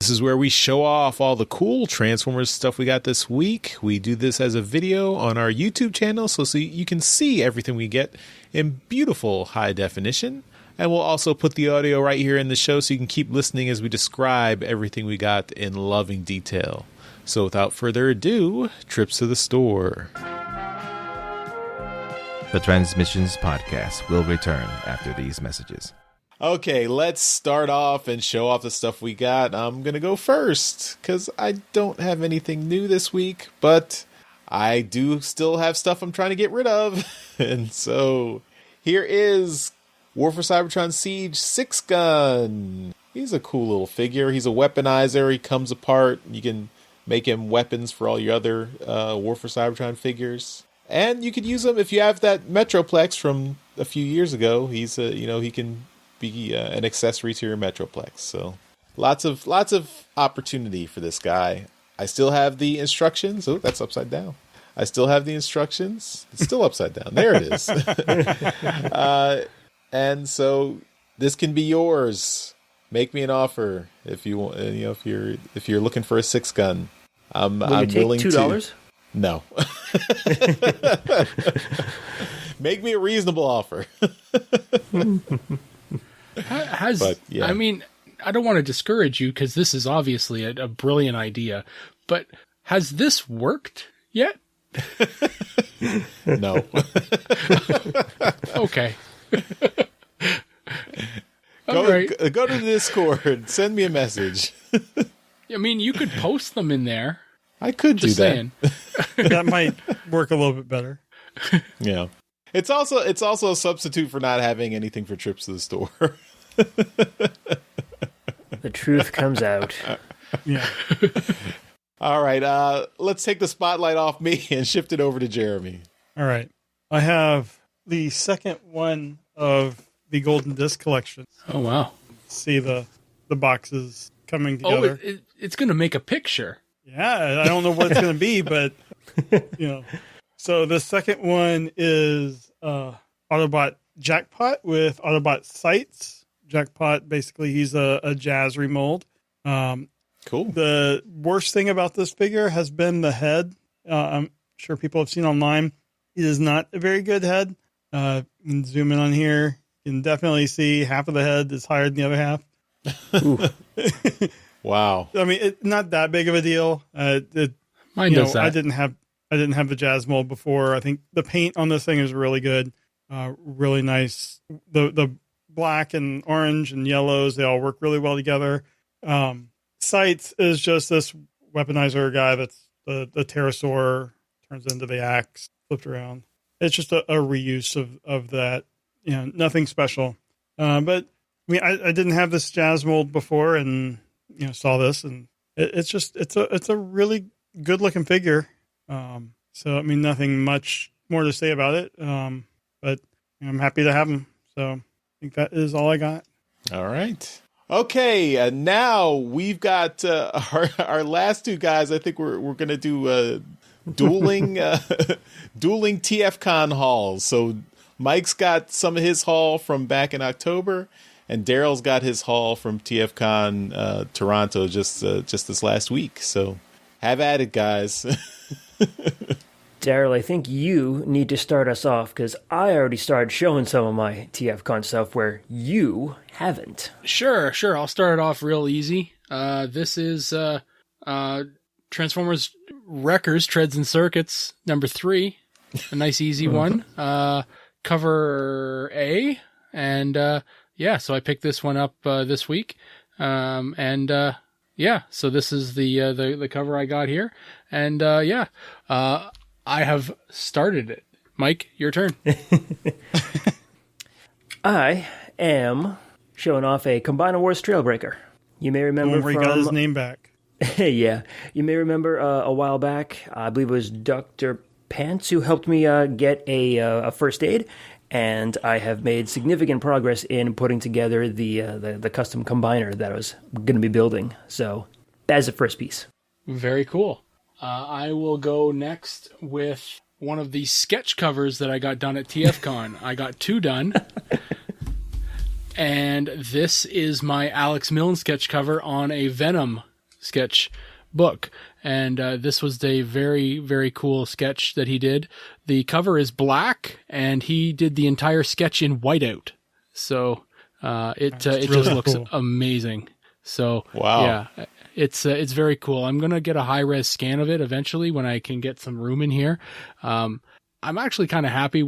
This is where we show off all the cool Transformers stuff we got this week. We do this as a video on our YouTube channel, so you can see everything we get in beautiful high definition. And we'll also put the audio right here in the show so you can keep listening as we describe everything we got in loving detail. So without further ado, trips to the store. The Transmissions Podcast will return after these messages. Okay, let's start off and show off the stuff we got. I'm going to go first because I don't have anything new this week, but I do still have stuff I'm trying to get rid of. And so here is War for Cybertron Siege 6-Gun. He's a cool little figure. He's a weaponizer. He comes apart. You can make him weapons for all your other War for Cybertron figures. And you could use him if you have that Metroplex from a few years ago. He's he can be an accessory to your Metroplex. So lots of opportunity for this guy. I still have the instructions. Oh, that's upside down. I still have the instructions. It's still upside down. There it is. And so this can be yours. Make me an offer if you want. If you're looking for a 6-Gun, I'm willing $2? to. No. Make me a reasonable offer. I mean, I don't want to discourage you because this is obviously a brilliant idea, but has this worked yet? No. Okay. Go to the Discord. Send me a message. I mean, you could post them in there. I could Just do that. saying. That might work a little bit better. Yeah. It's also a substitute for not having anything for trips to the store. The truth comes out. Yeah. All right. Let's take the spotlight off me and shift it over to Jeremy. All right. I have the second one of the Golden Disc collection. Oh, wow. See the boxes coming together. Oh, it's going to make a picture. Yeah, I don't know what it's going to be, but So the second one is Autobot Jackpot with Autobot sights. Jackpot, basically, he's a Jazz remold. Cool. The worst thing about this figure has been the head. I'm sure people have seen online. It is not a very good head. You can zoom in on here. You can definitely see half of the head is higher than the other half. Wow. I mean, it's not that big of a deal. Mine does that. I didn't have the Jazz mold before. I think the paint on this thing is really good. Really nice. The black and orange and yellows, they all work really well together. Sights is just this weaponizer guy that's the pterosaur turns into the axe, flipped around. It's just a reuse of that. Nothing special. But I mean, I didn't have this Jazz mold before, and saw this, and it's a really good looking figure. So I mean, nothing much more to say about it. But I'm happy to have him. So I think that is all I got. All right. Okay. Now we've got our last two guys. I think we're going to do dueling TFcon hauls. So Mike's got some of his haul from back in October, and Darryl's got his haul from TFcon Toronto just this last week. So Have at it, guys. Darryl, I think you need to start us off because I already started showing some of my TFcon stuff where you haven't. Sure. I'll start it off real easy. This is Transformers Wreckers, Treads and Circuits, number 3. A nice, easy one. Cover A. And so I picked this one up this week. So this is the cover I got here. And I have started it. Mike, your turn. I am showing off a Combiner Wars Trailbreaker. You may remember where he got his name back. Yeah. You may remember a while back, I believe it was Dr. Pants who helped me get a first aid, and I have made significant progress in putting together the custom combiner that I was going to be building. So that's the first piece. Very cool. I will go next with one of the sketch covers that I got done at TFcon. I got 2 done. And this is my Alex Millen sketch cover on a Venom sketch book. And this was a very, very cool sketch that he did. The cover is black, and he did the entire sketch in whiteout. So it really just looks amazing. So wow. Yeah. It's very cool. I'm going to get a high-res scan of it eventually when I can get some room in here. I'm actually kind of happy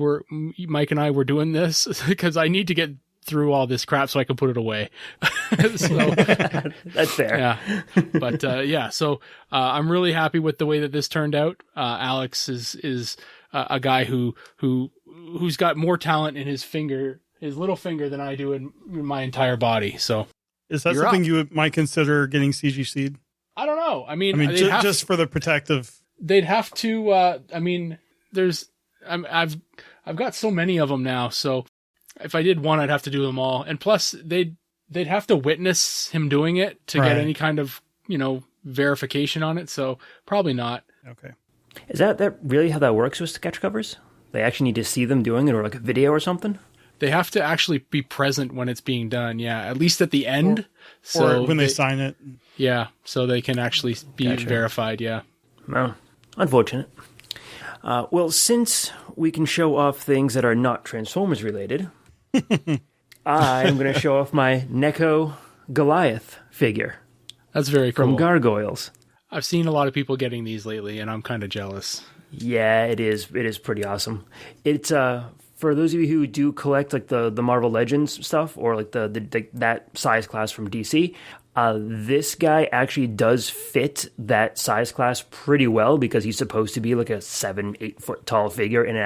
Mike and I were doing this because I need to get through all this crap so I can put it away. So, that's fair. Yeah. But so I'm really happy with the way that this turned out. Alex is a guy who's got more talent in his little finger than I do in my entire body. So is that something you might consider getting CGC'd? I don't know. I mean, just for the protective. They'd have to. I've got so many of them now. So if I did one, I'd have to do them all. And plus, they'd have to witness him doing it to get any kind of verification on it. So probably not. Okay. Is that really how that works with sketch covers? They actually need to see them doing it, or like a video or something? They have to actually be present when it's being done, yeah. At least at the end. Or when they sign it. Yeah, so they can actually be verified, yeah. Well, unfortunate. Well, since we can show off things that are not Transformers related, I'm going to show off my Necco Goliath figure. That's very cool. From Gargoyles. I've seen a lot of people getting these lately, and I'm kind of jealous. Yeah, it is. It is pretty awesome. It's for those of you who do collect like the Marvel Legends stuff or like the that size class from DC, this guy actually does fit that size class pretty well because he's supposed to be like a 7-8 foot tall figure, and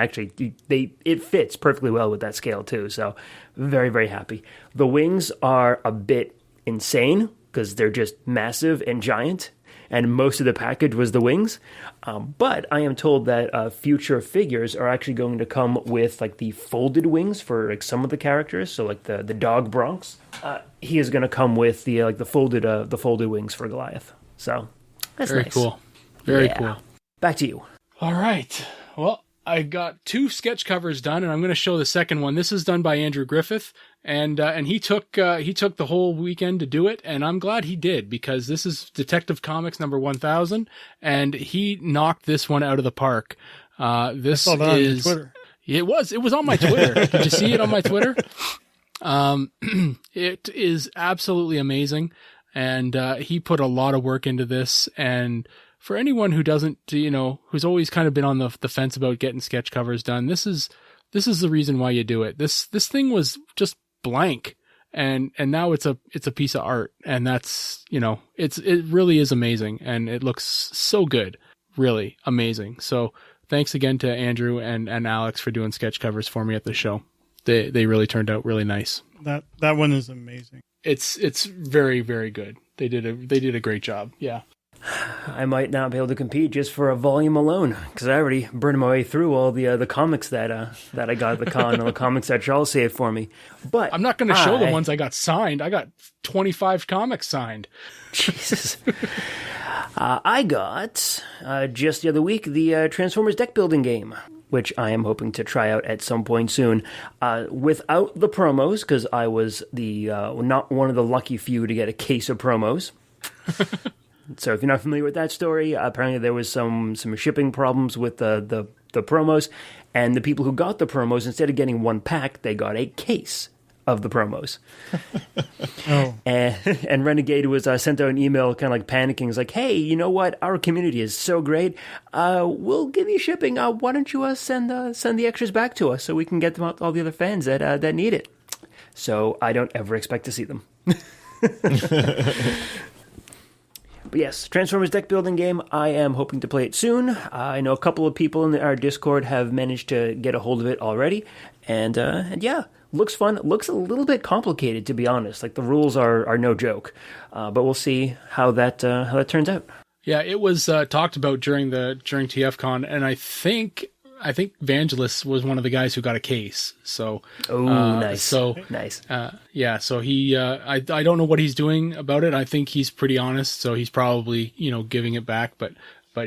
it fits perfectly well with that scale too. So very, very happy. The wings are a bit insane because they're just massive and giant, and most of the package was the wings. But I am told that future figures are actually going to come with like the folded wings for like some of the characters. So like the dog Bronx, he is going to come with the folded wings for Goliath. So that's very nice. Cool. Very cool. Back to you. All right. Well, I got 2 sketch covers done, and I'm going to show the second one. This is done by Andrew Griffith, and he took the whole weekend to do it, and I'm glad he did because this is Detective Comics number 1000, and he knocked this one out of the park. This I saw that is on Twitter. It was on my Twitter. Did you see it on my Twitter? It is absolutely amazing, and he put a lot of work into this. And for anyone who doesn't, who's always kind of been on the fence about getting sketch covers done, this is the reason why you do it. This thing was just blank, and now it's a piece of art, and that's it really is amazing, and it looks so good, really amazing. So thanks again to Andrew and Alex for doing sketch covers for me at the show. They really turned out really nice. That one is amazing. It's very, very good. They did a great job. Yeah. I might not be able to compete just for a volume alone because I already burned my way through all the comics that I got at the con, all the comics that Charles saved for me. But I'm not going to show the ones I got signed. I got 25 comics signed. Jesus. I got just the other week the Transformers deck building game, which I am hoping to try out at some point soon, without the promos because I was the not one of the lucky few to get a case of promos. So if you're not familiar with that story, apparently there was some shipping problems with the promos, and the people who got the promos, instead of getting one pack, they got a case of the promos. And Renegade was sent out an email kind of like panicking. It's like, hey, you know what? Our community is so great. We'll give you shipping. Why don't you send the extras back to us so we can get them out to all the other fans that need it? So I don't ever expect to see them. But yes, Transformers deck building game. I am hoping to play it soon. I know a couple of people in our Discord have managed to get a hold of it already. And yeah, looks fun. Looks a little bit complicated, to be honest. Like, the rules are no joke. But we'll see how that turns out. Yeah, it was talked about during TFcon, and I think Vangelis was one of the guys who got a case. So, nice. So nice. Yeah. So he, I don't know what he's doing about it. I think he's pretty honest. So he's probably, giving it back. But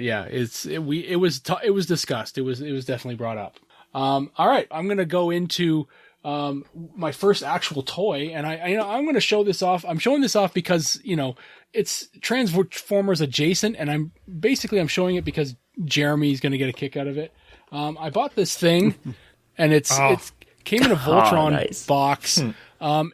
yeah, it was discussed. It was definitely brought up. All right, I'm gonna go into my first actual toy, and I'm gonna show this off. I'm showing this off because it's Transformers adjacent, and I'm showing it because Jeremy's gonna get a kick out of it. I bought this thing, and it came in a Voltron box.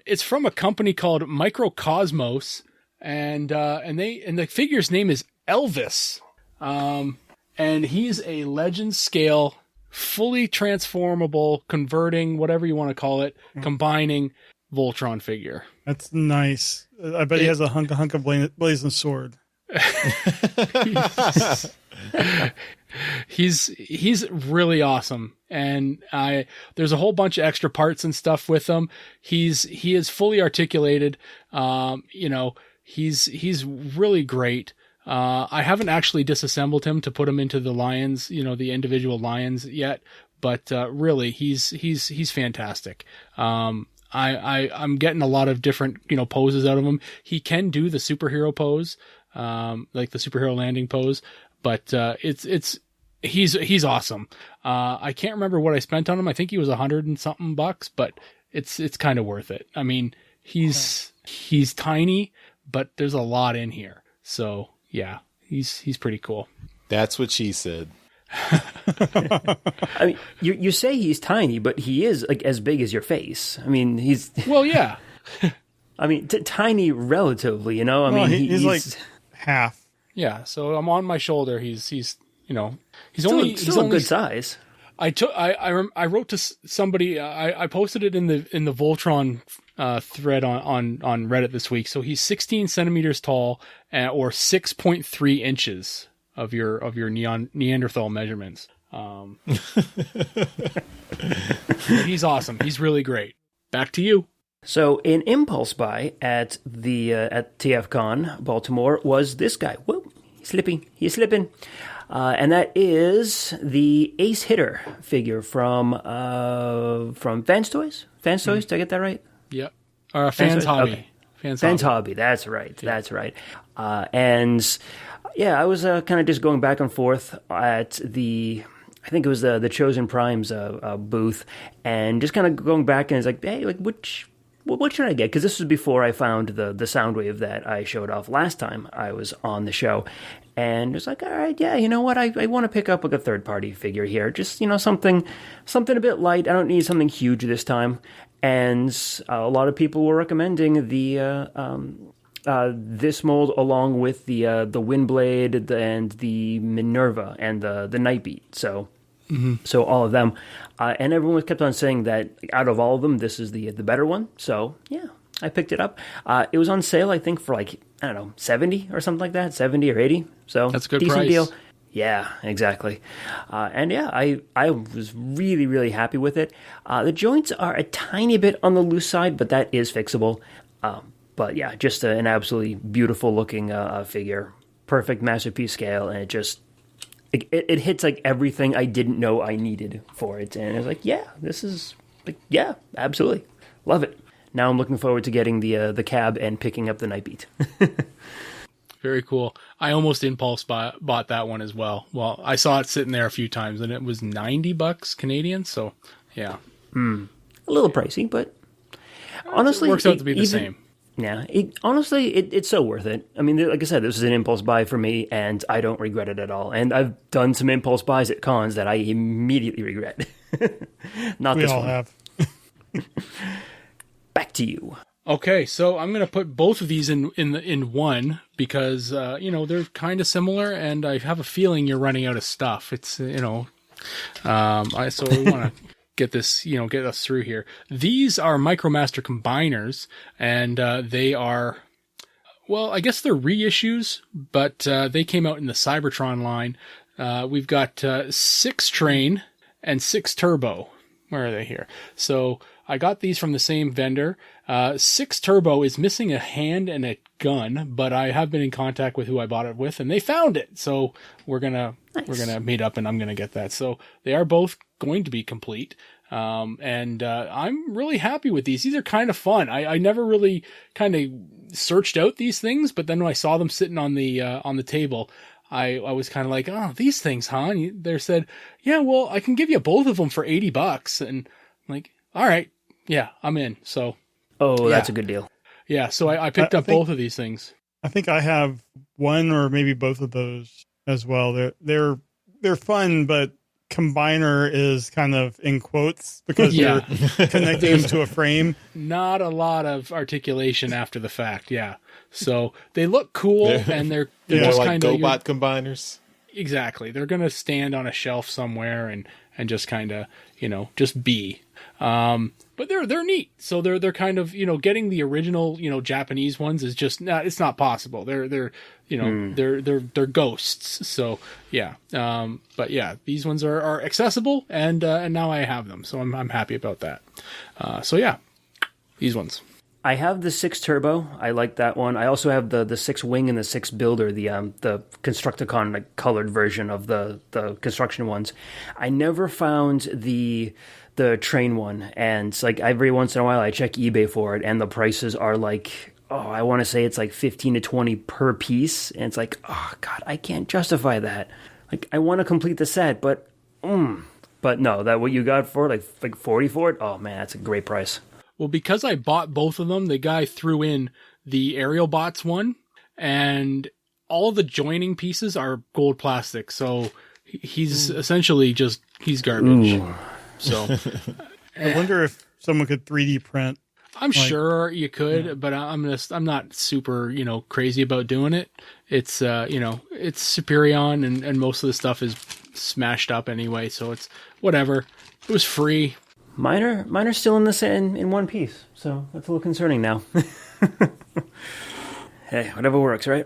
It's from a company called Microcosmos, and the figure's name is Elvis, and he's a legend scale, fully transformable, converting, whatever you want to call it, combining Voltron figure. That's nice. I bet he has a hunk of blazing sword. He's really awesome, and there's a whole bunch of extra parts and stuff with him. He is fully articulated. He's really great. I haven't actually disassembled him to put him into the lions, the individual lions yet, but really he's fantastic. I'm getting a lot of different poses out of him. He can do the superhero pose, like the superhero landing pose, but he's awesome. I can't remember what I spent on him. I think he was $100 and something, but it's kind of worth it. I mean, he's tiny, but there's a lot in here. So yeah, he's pretty cool. That's what she said. I mean, you say he's tiny, but he is like as big as your face. I mean, he's well, yeah. I mean, tiny relatively, I mean, he's like half. Yeah, so I'm on my shoulder. He's he's still only a good size. I wrote to somebody. I posted it in the Voltron thread on Reddit this week. So he's 16 centimeters tall, or 6.3 inches of your Neanderthal measurements. He's awesome. He's really great. Back to you. So in impulse buy at TFcon Baltimore was this guy. Whoa, he's slipping. And that is the Ace Hitter figure from Fans Toys. Fans Toys, did I get that right? Yep. Or Fans Hobby. Okay. Fans Hobby. That's right. Yeah. That's right. And yeah, I was kind of just going back and forth at I think it was the Chosen Primes booth, and just kind of going back, and it's like, hey, like what should I get? Because this was before I found the Soundwave that I showed off last time I was on the show. And it's like, all right, yeah, you know what? I want to pick up like a third-party figure here. Just, something a bit light. I don't need something huge this time. And a lot of people were recommending this mold along with the Windblade and the Minerva and the Nightbeat. So... Mm-hmm. So all of them, and everyone kept on saying that out of all of them, this is the better one. So yeah, I picked it up. It was on sale, I think, for like, I don't know, 70 or something like that, 70 or 80. So that's a good decent price. Deal. Yeah, exactly. And yeah, I was really, really happy with it. The joints are a tiny bit on the loose side, but that is fixable. But yeah, just an absolutely beautiful looking figure, perfect masterpiece scale, and it hits like everything I didn't know I needed for it. And I was like, yeah, this is like, yeah, absolutely. Love it. Now I'm looking forward to getting the cab and picking up the Nightbeat. Very cool. I almost impulse bought that one as well. Well, I saw it sitting there a few times, and it was $90 Canadian. So yeah. A little pricey, but honestly, it works out to be the same. Yeah, honestly, it's so worth it. I mean, like I said, this is an impulse buy for me, and I don't regret it at all. And I've done some impulse buys at cons that I immediately regret. Not We this all one. have. Back to you. Okay, so I'm gonna put both of these in one because they're kind of similar, and I have a feeling you're running out of stuff. It's so we want to get this get us through here. These are Micromaster Combiners, and they are, well, I guess they're reissues, but they came out in the Cybertron line. We've got 6 Train and 6 Turbo. Where are they here? So I got these from the same vendor. 6 Turbo is missing a hand and a gun, but I have been in contact with who I bought it with, and they found it. So we're gonna meet up, and I'm gonna get that. So they are both going to be complete, and I'm really happy with these. These are kind of fun. I never really kind of searched out these things, but then when I saw them sitting on the table, I was kind of like, oh, these things, huh? And they said, yeah, well, I can give you both of them for $80, and I'm like, all right, yeah, I'm in. So. Oh, that's a good deal. Yeah, so I picked up both of these things. I think I have one or maybe both of those as well. They're fun, but combiner is kind of in quotes because you're connecting them to a frame. Not a lot of articulation after the fact, yeah. So they look cool, and they're just like kind of GoBot combiners. Exactly. They're going to stand on a shelf somewhere and just kind of, just be. But they're neat. So they're kind of, getting the original, Japanese ones is just not, it's not possible. They're ghosts. So yeah. But yeah, these ones are accessible, and now I have them. So I'm happy about that. So yeah, these ones. I have the 6 Turbo. I like that one. I also have the 6 Wing and the 6 Builder, the Constructicon colored version of the construction ones. I never found the train one, and like every once in a while I check eBay for it, and the prices are like, I want to say it's like 15 to 20 per piece, and it's like, oh god, I can't justify that. Like, I want to complete the set, but no, that what you got for like 40 for it? Oh man, that's a great price. Well, because I bought both of them, the guy threw in the Aerial Bots one, and all the joining pieces are gold plastic. So he's essentially he's garbage. Ooh. So I wonder if someone could 3D print. I'm sure you could, but I'm not super, crazy about doing it. It's, it's Superion, and most of the stuff is smashed up anyway. So it's whatever. It was free. Mine are still in one piece, so that's a little concerning now. Hey, whatever works, right?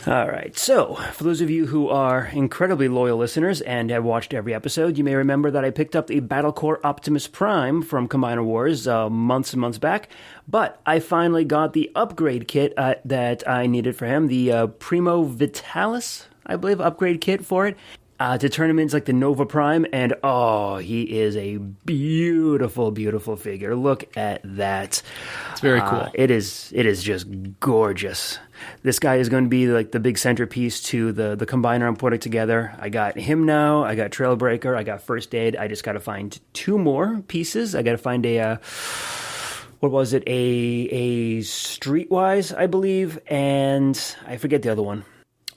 All right, so for those of you who are incredibly loyal listeners and have watched every episode, you may remember that I picked up the Battlecore Optimus Prime from Combiner Wars months and months back, but I finally got the upgrade kit that I needed for him, the Primo Vitalis, I believe, upgrade kit for it. To tournaments like the Nova Prime, and he is a beautiful, beautiful figure. Look at that. It's very cool. It is just gorgeous. This guy is going to be like the big centerpiece to the combiner I'm putting together. I got him now. I got Trailbreaker. I got First Aid. I just got to find 2 more pieces. I got to find a Streetwise, I believe, and I forget the other one.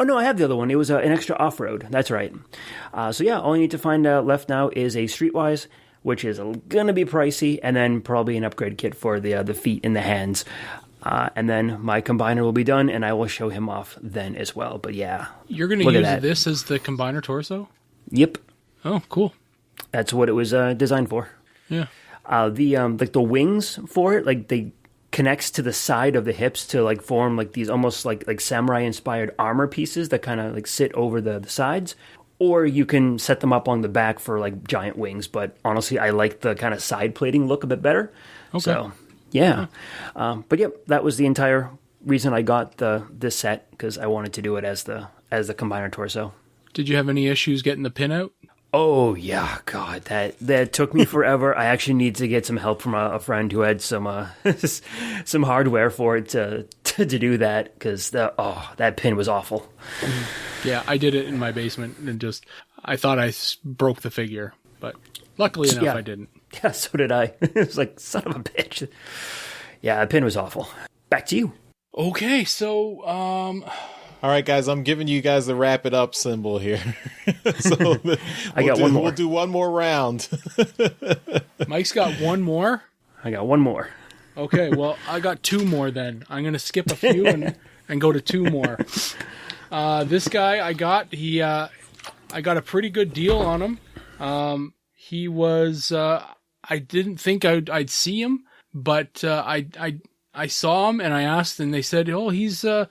Oh, no, I have the other one. It was an extra off-road. That's right. So, yeah, all I need to find left now is a Streetwise, which is going to be pricey, and then probably an upgrade kit for the feet and the hands. And then my combiner will be done, and I will show him off then as well. But, yeah. You're going to use this as the combiner torso? Yep. Oh, cool. That's what it was designed for. Yeah. The wings for it, like they connects to the side of the hips to like form like these almost like samurai inspired armor pieces that kind of like sit over the sides, or you can set them up on the back for like giant wings, but honestly I like the kind of side plating look a bit better. Okay. So yeah. But yep, that was the entire reason I got this set, because I wanted to do it as the combiner torso. Did you have any issues getting the pin out? Oh yeah, God, that took me forever. I actually need to get some help from a friend who had some hardware for it to do that, because that pin was awful. Yeah, I did it in my basement, and I thought I broke the figure, but luckily enough I didn't. Yeah, so did I. It was like, son of a bitch. Yeah, the pin was awful. Back to you. Okay, so All right, guys, I'm giving you guys the wrap it up symbol here. I got one more. We'll do one more round. Mike's got one more. I got one more. Okay, well, I got two more then. I'm going to skip a few and go to two more. This guy I got a pretty good deal on him. He was, I didn't think I'd see him, but I saw him and I asked and they said, oh, he's $200.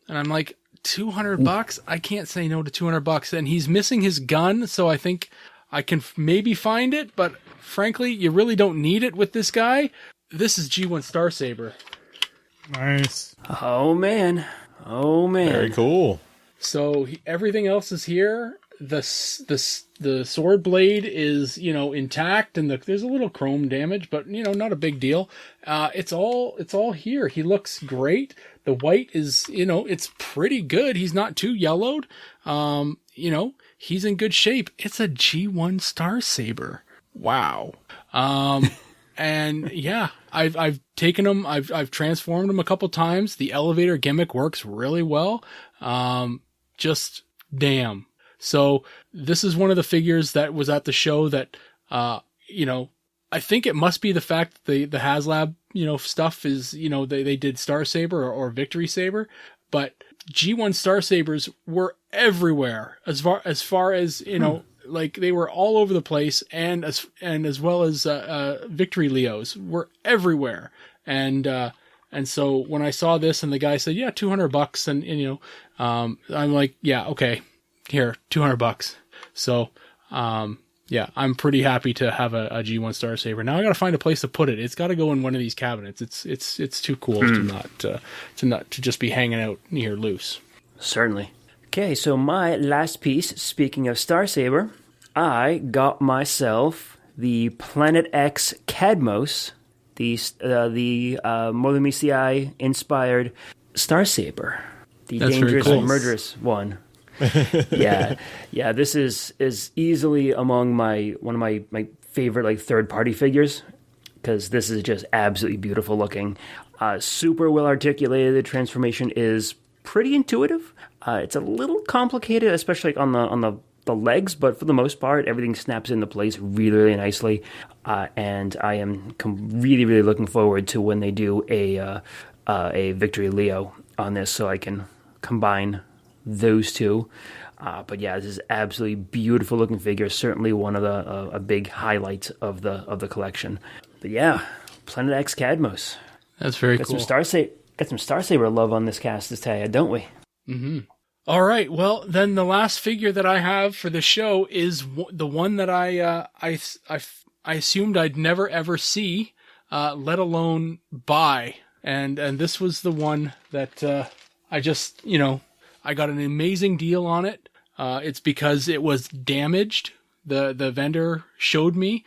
And I'm like, $200? I can't say no to $200. And he's missing his gun, so I think I can maybe find it, but frankly, you really don't need it with this guy. This is G1 Star Saber. Nice. Oh, man. Very cool. So everything else is here. The sword blade is, intact, and there's a little chrome damage, but not a big deal. It's all here. He looks great. The white is, it's pretty good. He's not too yellowed. He's in good shape. It's a G1 Star Saber. Wow. And yeah, I've taken him. I've transformed him a couple times. The elevator gimmick works really well. Just damn. So this is one of the figures that was at the show that, I think it must be the fact that the HasLab, stuff is, they did Star Saber or Victory Saber, but G1 Star Sabers were everywhere as far as, like they were all over the place and as well as, Victory Leos were everywhere. And so when I saw this and the guy said, yeah, $200 and, I'm like, yeah, okay. Here, $200. So, yeah, I'm pretty happy to have a G1 Star Saber. Now I got to find a place to put it. It's got to go in one of these cabinets. It's too cool to just be hanging out here loose. Certainly. Okay, so my last piece, speaking of Star Saber, I got myself the Planet X Cadmos, the Molomisi inspired Star Saber, the That's dangerous very cool. murderous one. yeah, this is easily among one of my favorite like third party figures, because this is just absolutely beautiful looking, super well articulated. The transformation is pretty intuitive. It's a little complicated, especially like on the legs, but for the most part, everything snaps into place really, really nicely. And I am really, really looking forward to when they do a Victory Leo on this, so I can combine those two. But yeah, this is absolutely beautiful looking figure. Certainly one of the a big highlight of the collection. But yeah, Planet X Cadmos. That's very got cool. Got some Star Saber love on this cast, this tag, don't we? Mm-hmm. All right. Well, then the last figure that I have for the show is the one that I assumed I'd never ever see, let alone buy. And this was the one that I just, I got an amazing deal on it. It's because it was damaged. The vendor showed me.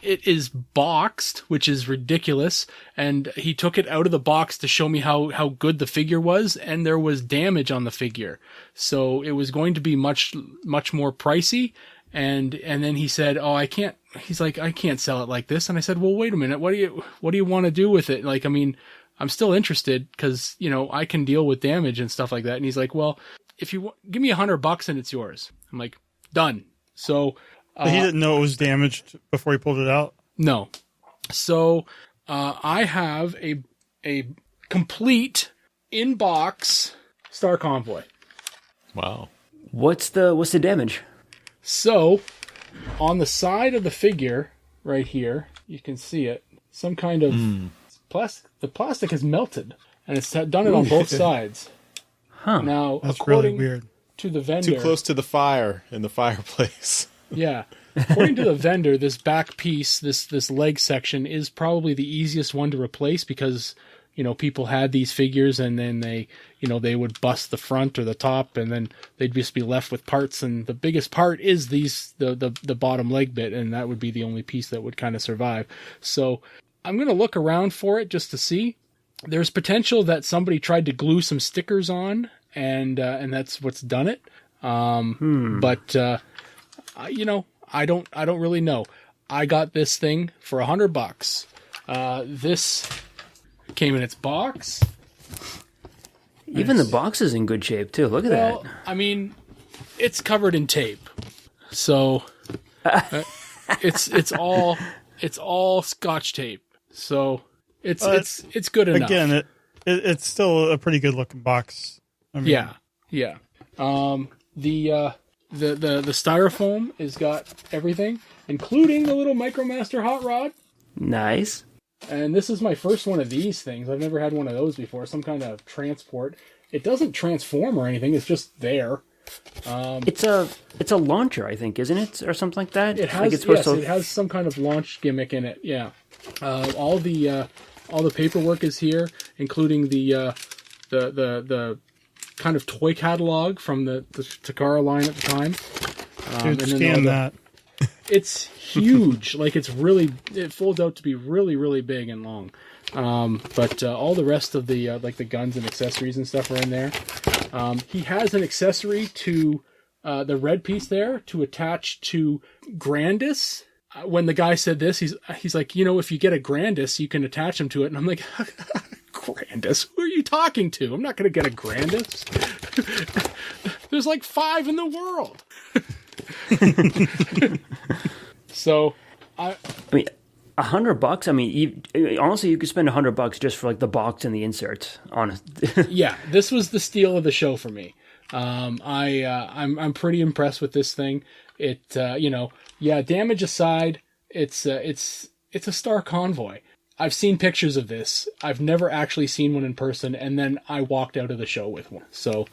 It is boxed, which is ridiculous. And he took it out of the box to show me how good the figure was. And there was damage on the figure. So it was going to be much, much more pricey. And then he said, oh, he's like, I can't sell it like this. And I said, well, wait a minute. What do you want to do with it? Like, I mean, I'm still interested because, I can deal with damage and stuff like that. And he's like, well, if you give me $100 and it's yours. I'm like, done. So, But he didn't know it was damaged before he pulled it out. No. So, I have a complete in-box Star Convoy. Wow. What's the damage? So, on the side of the figure, right here, you can see it. Some kind of plastic. The plastic has melted, and it's done it on both sides. Huh. Now, That's according really weird. to the vendor, Too close to the fire in the fireplace. Yeah. According to the vendor, this back piece, this leg section, is probably the easiest one to replace because, people had these figures and then they would bust the front or the top and then they'd just be left with parts. And the biggest part is the bottom leg bit, and that would be the only piece that would kind of survive. So I'm going to look around for it just to see. There's potential that somebody tried to glue some stickers on and that's what's done it. But, I don't really know. I got this thing for $100. This came in its box. Even the box is in good shape too. Look at that. I mean, it's covered in tape, so it's all Scotch tape. So it's good enough. Again, it's still a pretty good looking box. I mean, yeah. The styrofoam has got everything, including the little Micromaster hot rod. Nice. And this is my first one of these things. I've never had one of those before. Some kind of transport. It doesn't transform or anything. It's just there. It's a launcher, I think, isn't it, or something like that? It has. It has some kind of launch gimmick in it. Yeah. All the paperwork is here, including the kind of toy catalog from the Takara line at the time. Dude, scan that. It's huge. Like it folds out to be really, really big and long. But all the rest of the like the guns and accessories and stuff are in there. He has an accessory to the red piece there to attach to Grandis. When the guy said this, he's like, if you get a Grandis, you can attach him to it. And I'm like, Grandis? Who are you talking to? I'm not going to get a Grandis. There's like 5 in the world. So, I mean, $100. I mean, honestly, you could spend $100 just for like the box and the inserts. Honest. Yeah, this was the steal of the show for me. I'm pretty impressed with this thing. It damage aside, it's a Star Convoy. I've seen pictures of this. I've never actually seen one in person, and then I walked out of the show with one. So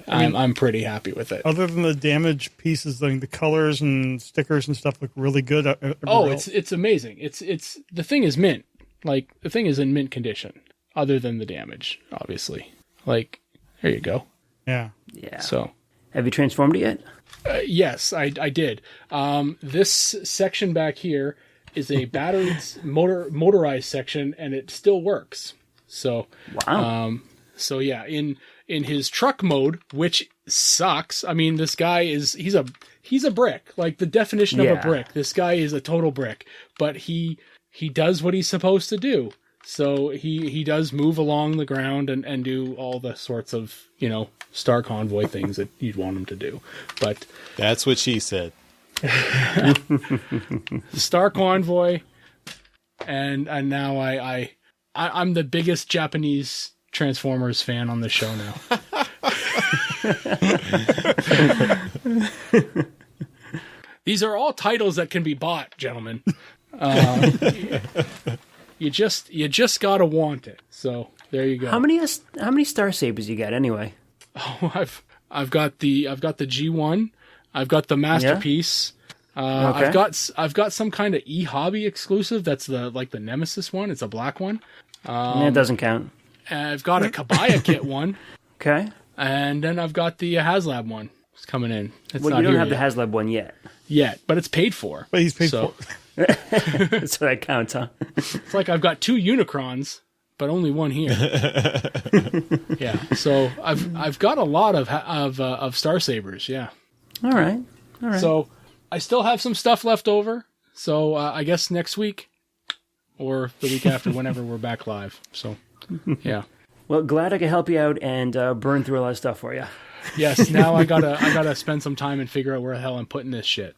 I'm pretty happy with it. Other than the damaged pieces, like the colors and stickers and stuff look really good. It's amazing. It's the thing is mint. Like the thing is in mint condition. Other than the damage, obviously. Like there you go. Yeah. So have you transformed it yet? Yes, I did. This section back here is a battery motorized section, and it still works. So, wow. So yeah, in his truck mode, which sucks. I mean, this guy he's a brick, like the definition of a brick. This guy is a total brick, but he does what he's supposed to do. So he does move along the ground and do all the sorts of, Star Convoy things that you'd want him to do. But that's what she said. Star Convoy, and now I'm the biggest Japanese Transformers fan on the show now. These are all titles that can be bought, gentlemen. You just gotta want it. So there you go. How many Star Sabers you got anyway? Oh, I've got the G1. I've got the Masterpiece. Okay. I've got some kind of eHobby exclusive. That's the Nemesis one. It's a black one. It doesn't count. I've got a Kabaya kit one. Okay. And then I've got the HasLab one. It's coming in. It's not you don't have yet. the HasLab one yet. Yet, but it's paid for. But he's paid for. So that counts, huh? It's like I've got 2 Unicrons, but only one here. Yeah. So I've got a lot of Star Sabers. Yeah. All right. So I still have some stuff left over. So I guess next week or the week after, whenever we're back live. So yeah. Well, glad I could help you out and burn through a lot of stuff for you. Yes. Now I gotta spend some time and figure out where the hell I'm putting this shit.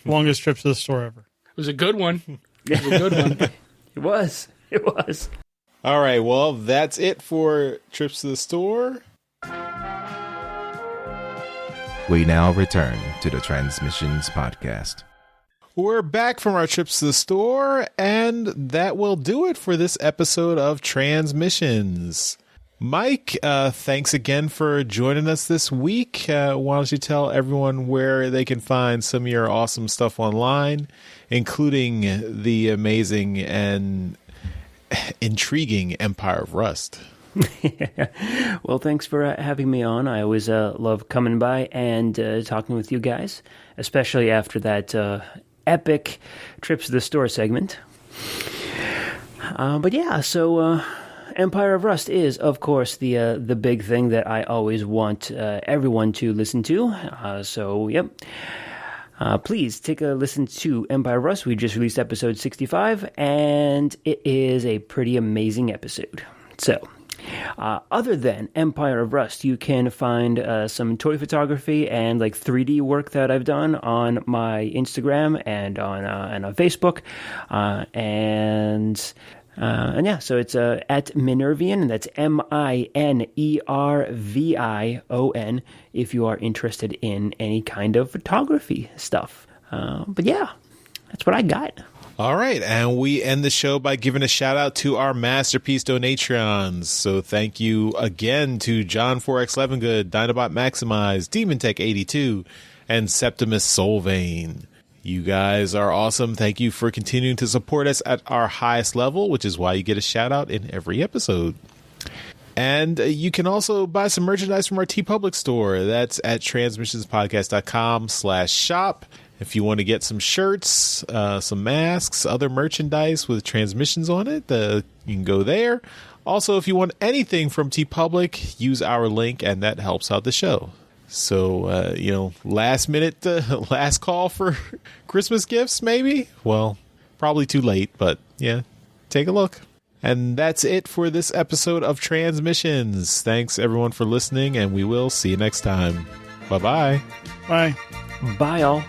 Longest trip to the store ever. It was a good one. It was a good one. It was. All right. Well, that's it for trips to the store. We now return to the Transmissions Podcast. We're back from our trips to the store, and that will do it for this episode of Transmissions. Mike, thanks again for joining us this week. Why don't you tell everyone where they can find some of your awesome stuff online, including the amazing and intriguing Empire of Rust. Well, thanks for having me on. I always love coming by and talking with you guys, especially after that epic trips to the store segment. But yeah, so Empire of Rust is, of course, the big thing that I always want everyone to listen to. So, yep. please take a listen to Empire of Rust. We just released episode 65, and it is a pretty amazing episode. So, other than Empire of Rust, you can find some toy photography and like 3D work that I've done on my Instagram and on Facebook, and yeah, so it's at Minervion, and that's Minervion, if you are interested in any kind of photography stuff. But yeah, that's what I got. All right, and we end the show by giving a shout out to our Masterpiece Donatrons. So thank you again to John 4X Levengood, Dinobot Maximize, Demon Tech 82, and Septimus Solvane. You guys are awesome. Thank you for continuing to support us at our highest level, which is why you get a shout out in every episode. And you can also buy some merchandise from our TeePublic store. That's at transmissionspodcast.com/shop. If you want to get some shirts, some masks, other merchandise with transmissions on it, you can go there. Also, if you want anything from TeePublic, use our link, and that helps out the show. So, last minute, last call for Christmas gifts, maybe? Well, probably too late, but yeah, take a look. And that's it for this episode of Transmissions. Thanks, everyone, for listening, and we will see you next time. Bye-bye. Bye. Bye, all.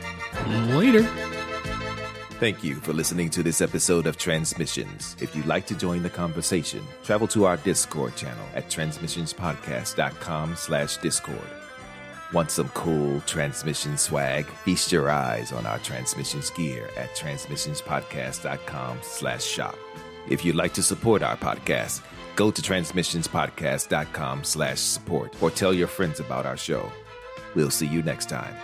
Later. Thank you for listening to this episode of Transmissions. If you'd like to join the conversation, travel to our Discord channel at transmissionspodcast.com/Discord. Want some cool transmission swag? Feast your eyes on our transmissions gear at transmissionspodcast.com/shop. If you'd like to support our podcast, go to transmissionspodcast.com/support or tell your friends about our show. We'll see you next time.